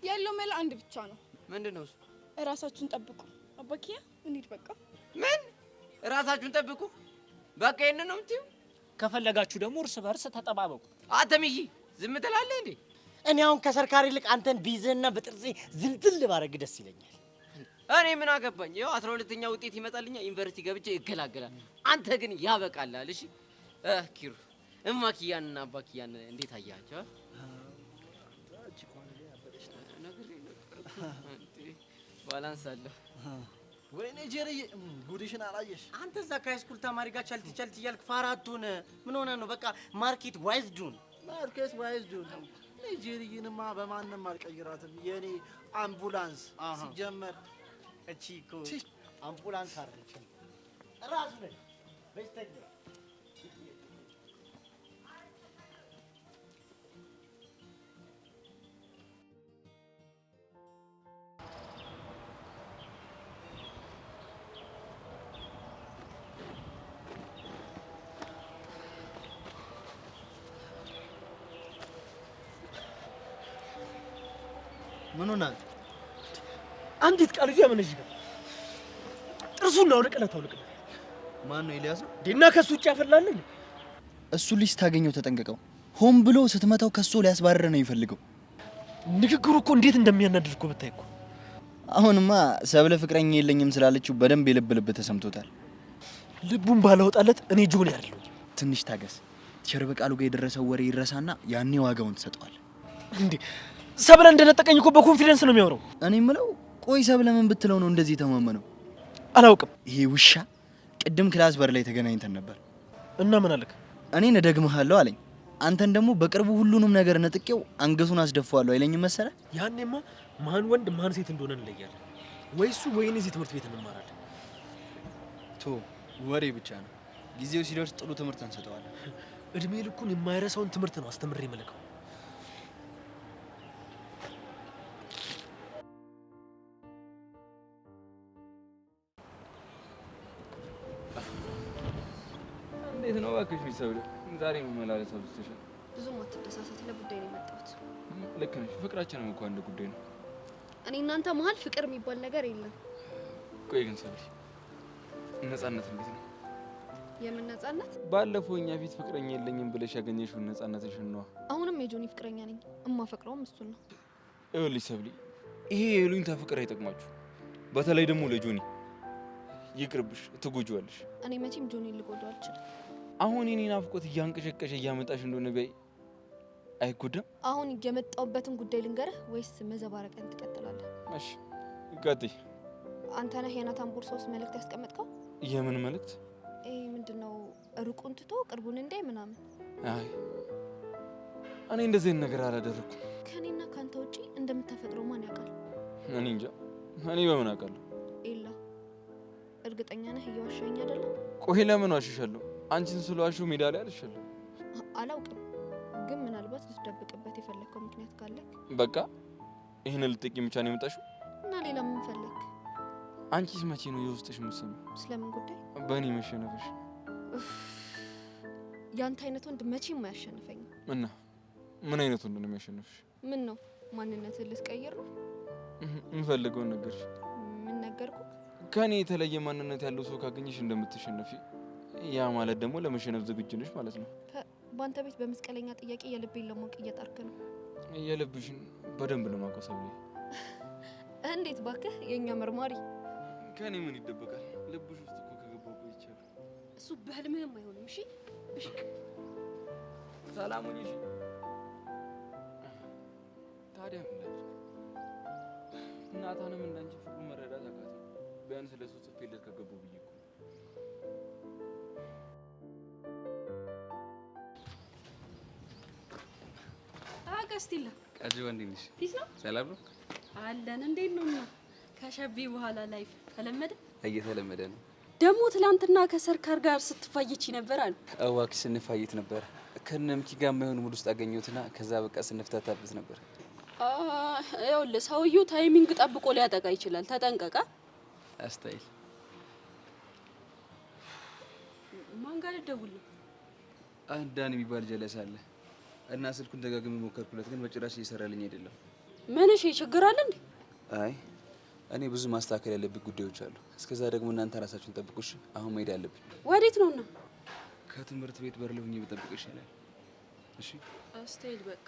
ያለው መላ አንድ ብቻ ነው። ምንድነው እሱ? እራሳችሁን ጠብቁ። አባኪያ እንሂድ በቃ። ምን እራሳችሁን ጠብቁ? በቃ ይሄን ነው እንዴ? ከፈለጋችሁ ደግሞ እርስ በርስ ተጠባበቁ። አንተ ሚኪ ዝም ትላለህ እንዴ? እኔ አሁን ከሰርካሪ ይልቅ አንተን ቢይዝህና በጥርሴ ዝልዝል ባረግ ደስ ይለኛል። እኔ ምን አገባኝ? ይኸው 12ኛ ውጤት ይመጣልኛል፣ ዩኒቨርሲቲ ገብቼ ይገላገላል። አንተ ግን ያበቃላል። እሺ ኪሩ እማኪያንና አባኪያን እንዴት አያቸው? ባላንስ አለ። ወይኔ ጀርዬ ጉድሽን አላየሽ? አንተ እዛ ከሃይስኩል ተማሪ ጋር ቻልት እያልክ ፋራቱን ምን ሆነ ነው? በቃ ማርኬት ዋይዝ ዱን ጀርዬንማ በማንም አልቀይራትም። የኔ አምቡላንስ ሲጀመር እቺ እኮ አምቡላንስ አይደለችም ራሱ ነኝ በስተኛ ምን ሆናል? አንዲት ቃል ይዘህ ምን ይችላል? ጥርሱን ላውልቅለት አውልቅለት። ማን ነው ኤልያስ? ዲና ከሱ ውጭ ያፈላል እንዴ? እሱ ልጅ ስታገኘው ተጠንቀቀው። ሆን ብሎ ስትመታው ከሱ ሊያስባረረ ነው የሚፈልገው። ንግግሩ እኮ እንዴት እንደሚያናድድ እኮ ብታይ እኮ። አሁንማ ሰብለ ፍቅረኛ የለኝም ስላለችው በደንብ የልብ ተሰምቶታል። ልቡን ባላወጣለት እኔ ጆኒ አይደለሁ። ትንሽ ታገስ። ቲቸር በቃሉ ጋር የደረሰው ወሬ ይረሳና ያኔ ዋጋውን ትሰጠዋል። እንዴ ሰብለ እንደነጠቀኝ እኮ በኮንፊደንስ ነው የሚያወራው። እኔ የምለው ቆይ ሰብለ ምን ብትለው ነው እንደዚህ ተማመነው? አላውቅም። ይሄ ውሻ ቅድም ክላስ በር ላይ ተገናኝተን ነበር እና ምን አለክ? እኔን እደግምሃለሁ አለኝ። አንተን ደግሞ በቅርቡ ሁሉንም ነገር ነጥቄው አንገቱን አስደፋዋለሁ አይለኝም መሰለ? ያኔማ ማን ወንድ ማን ሴት እንደሆነ እንለያለን። ወይ እሱ ወይ እኔ እዚህ ትምህርት ቤት እንማራለን። ቶ ወሬ ብቻ ነው። ጊዜው ሲደርስ ጥሩ ትምህርት እንሰጠዋለን። እድሜ ልኩን የማይረሳውን ትምህርት ነው አስተምሬ መለከው። እንዴት ነው እባክሽ ቢሰብለ ዛሬ መመላለስ አብዝተሻል። ብዙም አትደሳሳት፣ ለጉዳይ ነው የመጣሁት። ልክ ነሽ። ፍቅራችንም እኮ አንድ ጉዳይ ነው። እኔ እናንተ መሀል ፍቅር የሚባል ነገር የለም። ቆይ ግን ሰብለ ነፃነት እንዴት ነው? የምን ነፃነት? ባለፈው እኛ ፊት ፍቅረኛ የለኝም ብለሽ ያገኘሽውን ነፃነትሽን ነው። አሁንም የጆኒ ፍቅረኛ ነኝ። እማፈቅረውም እሱን ነው። ይኸውልሽ ሰብለ ይሄ የሉኝታ ፍቅር አይጠቅማችሁ። በተለይ ደግሞ ለጆኒ ይቅርብሽ፣ ትጎጂዋለሽ። እኔ መቼም ጆኒ ልጎዳው አልችልም። አሁን የኔ ናፍቆት እያንቀሸቀሸ እያመጣሽ እንደሆነ በይ አይጎዳም? አሁን የመጣሁበትን ጉዳይ ልንገርህ ወይስ መዘባረቀን ትቀጥላለህ? እሺ ቀጥይ። አንተ ነህ የናታን ቦርሳ ውስጥ መልእክት ያስቀመጥከው? የምን መልእክት? ይሄ ምንድነው? ሩቁን ትቶ ቅርቡን እንዳይ ምናምን? አይ እኔ እንደዚህ አይነት ነገር አላደረኩም። ከኔና ካንተ ውጪ እንደምታፈቅረው ማን ያውቃል? እኔ እንጃ። እኔ በምን አውቃለሁ? ኤላ እርግጠኛ ነህ እየዋሻኝ አይደለም? ቆይ ለምን ዋሽሻለሁ? አንቺን ስለዋሽው ሜዳ ላይ አልሻለሁ። አላውቅም፣ ግን ምናልባት ልትደብቅበት የፈለግከው ምክንያት ካለ። በቃ ይሄን ልትጠቂም ብቻ ነው የመጣሽው? እና ሌላ ምን ፈለግ? አንቺስ መቼ ነው የውስጥሽ የምትሰሚው? ስለምን ጉዳይ? በእኔ መሸነፍሽ። ያንተ አይነት ወንድ መቼም አያሸንፈኝም። እና ምን አይነት ወንድ ነው የሚያሸንፍሽ? ምን ነው ማንነትን ልትቀይር ነው? የምፈልገውን ነገርሽ። ምን ነገርኩ? ከኔ የተለየ ማንነት ያለው ሰው ካገኘሽ እንደምትሸነፊ፣ ያ ማለት ደግሞ ለመሸነፍ ዝግጁ ነሽ ማለት ነው። በአንተ ቤት በመስቀለኛ ጥያቄ የልቤን ለማወቅ እየጣርክ ነው። የልብሽን በደንብ ነው የማውቀው ሰብሌ። እንዴት ባክህ፣ የኛ መርማሪ። ከኔ ምን ይደበቃል? ልብሽ ውስጥ እኮ ከገባሁ ቆይቻለሁ። እሱ በህልምህም አይሆንም። እሺ ብሽቅ ሰላም ሁኚ። እሺ ታዲያ ምን ላድርግ? እናታንም እንዳንቺ ፍቅሩ መረዳት አቃተኝ። ቢያንስ ለሱ ጽፌለት ከገባሁ ብዬ እኮ። አጋስቲላ ቀጂ ወንድ ነሽ? ፊስ ነው ሰላም ነው አለን። እንዴት ነው? ከሸቢ በኋላ ላይፍ ተለመደ? እየተለመደ ነው። ደግሞ ትላንትና ከሰርካር ጋር ስትፋይቺ ነበር አሉ። እባክሽ ስንፋይት ነበር። ከነምኪ ጋር የማይሆን ሙድ ውስጥ አገኘሁትና ከዛ በቃ ስንፍታታበት ነበር። ይኸውልህ ሰውዬው ታይሚንግ ጠብቆ ሊያጠቃ ይችላል። ተጠንቀቃ። አስታይል ማን ጋር ልደውል? አንድ ዳን የሚባል ጀለስ አለ እና ስልኩን ደጋግሜ ሞከርኩለት፣ ግን በጭራሽ እየሰራልኝ አይደለም። ምን እሺ ችግር አለ እንዴ? አይ እኔ ብዙ ማስተካከል ያለብኝ ጉዳዮች አሉ። እስከዛ ደግሞ እናንተ ራሳችሁን ጠብቁሽ። አሁን መሄድ አለብኝ። ወዴት ነውና? ከትምህርት ቤት በር ላይ ሆኜ ብጠብቅሽ ይላል። እሺ አስታይል በቃ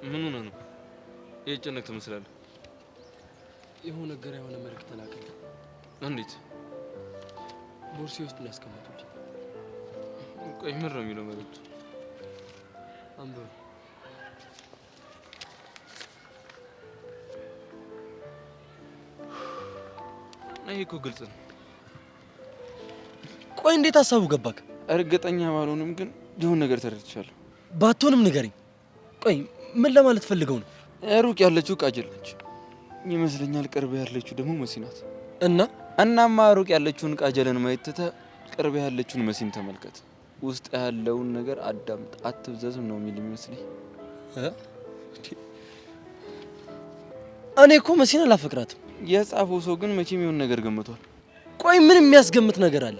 ምን ሆነ ነው? የጨነቅ ትመስላለህ። የሆነ ገራ የሆነ መልእክት ተላከልኝ። እንዴት? ቦርሴ ውስጥ ነው ያስቀመጡልኝ። ቆይ ምን ነው የሚለው መልእክቱ? አንብበው። ይሄ እኮ ግልጽ ነው። ቆይ እንዴት ሀሳቡ ገባክ? እርግጠኛ ባልሆንም ግን የሆነ ነገር ተረድቻለሁ። ባትሆንም ንገረኝ። ቆይ ምን ለማለት ፈልገው ነው? ሩቅ ያለችው ቃጀል ነች ይመስለኛል። ቅርብ ያለችው ደግሞ መሲ ናት። እናማ ሩቅ ያለችውን ቃጀልን ማየት ትተህ ቅርብ ያለችውን መሲን ተመልከት። ውስጥ ያለውን ነገር አዳምጥ፣ አትብዘዝም ነው የሚል ይመስለኝ። እኔ እኮ መሲን አላፈቅራትም። የጻፈው ሰው ግን መቼም የሆነ ነገር ገምቷል። ቆይ ምን የሚያስገምት ነገር አለ?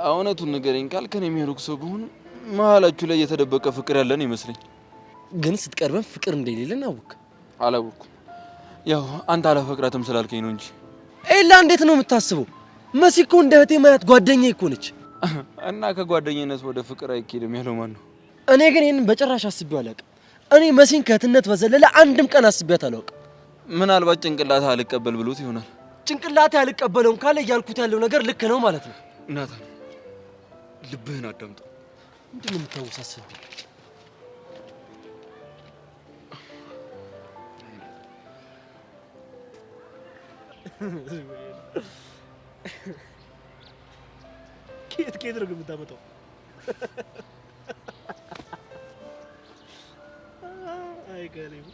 እውነቱን ንገረኝ ካልክ እኔ የሚያሩቅ ሰው በሆነ መሀላችሁ ላይ የተደበቀ ፍቅር ያለን ይመስለኝ። ግን ስትቀርበን ፍቅር እንደሌለን አወቅ? አላወቅኩም። ያው አንተ አላፈቅራትም ስላልከኝ ነው እንጂ። ኤላ እንዴት ነው የምታስበው? መሲ እኮ እንደ እህቴ ማያት ጓደኛዬ እኮ ነች። እና ከጓደኝነት ወደ ፍቅር አይኬድም ያለው ማን ነው? እኔ ግን ይሄንን በጭራሽ አስቤው አላውቅም። እኔ መሲን ከእህትነት በዘለለ አንድም ቀን አስቤያት አላውቅም። ምናልባት ጭንቅላት አልቀበል ብሎት ይሆናል። ጭንቅላት ያልቀበለውም ካለ እያልኩት ያለው ነገር ልክ ነው ማለት ነው። ናታን ልብህን አዳምጠው። ምንድን ነው የምታወሳስብኝ? ከየት ነው የምታመጣው? አይ ካሌብ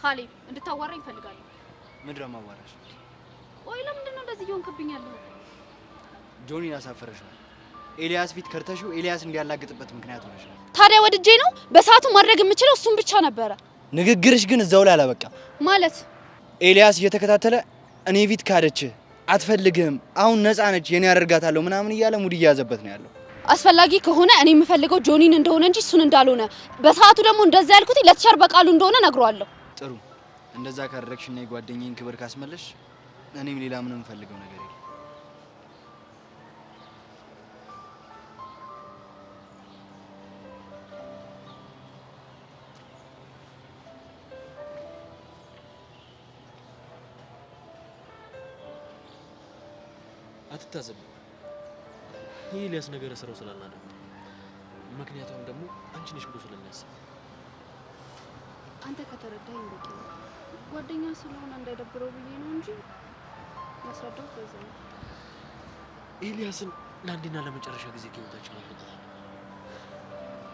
ካሌብ እንድታዋራኝ እፈልጋለሁ። ምንድን ነው የማዋራሽ? ቆይ ለምንድን ነው እንደዚህ እየሆንክብኝ ያለው? ጆኒን አሳፈረሻል። ኤልያስ ፊት ከርተሽው ኤልያስ እንዲያላግጥበት ምክንያት ሆነሻል። ታዲያ ወድጄ ነው? በሰዓቱ ማድረግ የምችለው እሱን ብቻ ነበረ። ንግግርሽ ግን እዛው ላይ አላበቃም። ማለት ኤልያስ እየተከታተለ እኔ ፊት ካደች አትፈልግህም፣ አሁን ነፃ ነች፣ የኔ ያደርጋታለሁ ምናምን እያለ ሙድ እያያዘበት ነው ያለው። አስፈላጊ ከሆነ እኔ የምፈልገው ጆኒን እንደሆነ እንጂ እሱን እንዳልሆነ፣ በሰዓቱ ደግሞ እንደዛ ያልኩት ለተቻር በቃሉ እንደሆነ ነግሯለሁ። ጥሩ፣ እንደዛ ካደረግሽና የጓደኛዬን ክብር ካስመለሽ እኔም ሌላ ምንም ፈልገው ነገር የለም። አትታዘብ። ይህ ኤልያስ ነገር ስራው ስላልናደው፣ ምክንያቱም ደግሞ አንቺ ነሽ ብሎ ስለሚያስብ። አንተ ከተረዳኝ በቂ ነው። ጓደኛ ስለሆነ እንዳይደብረው ብዬ ነው እንጂ ማስረዳው በዛ ነው። ኤልያስን ለአንዴና ለመጨረሻ ጊዜ ከህይወታችን ማግኘት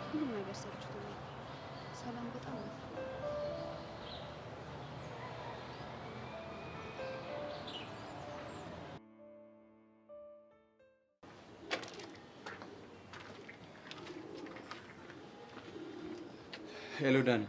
ሁሉም ነገር ሰልችቶኛል። ሰላም በጣም ነው። ሄሎ ዳኒ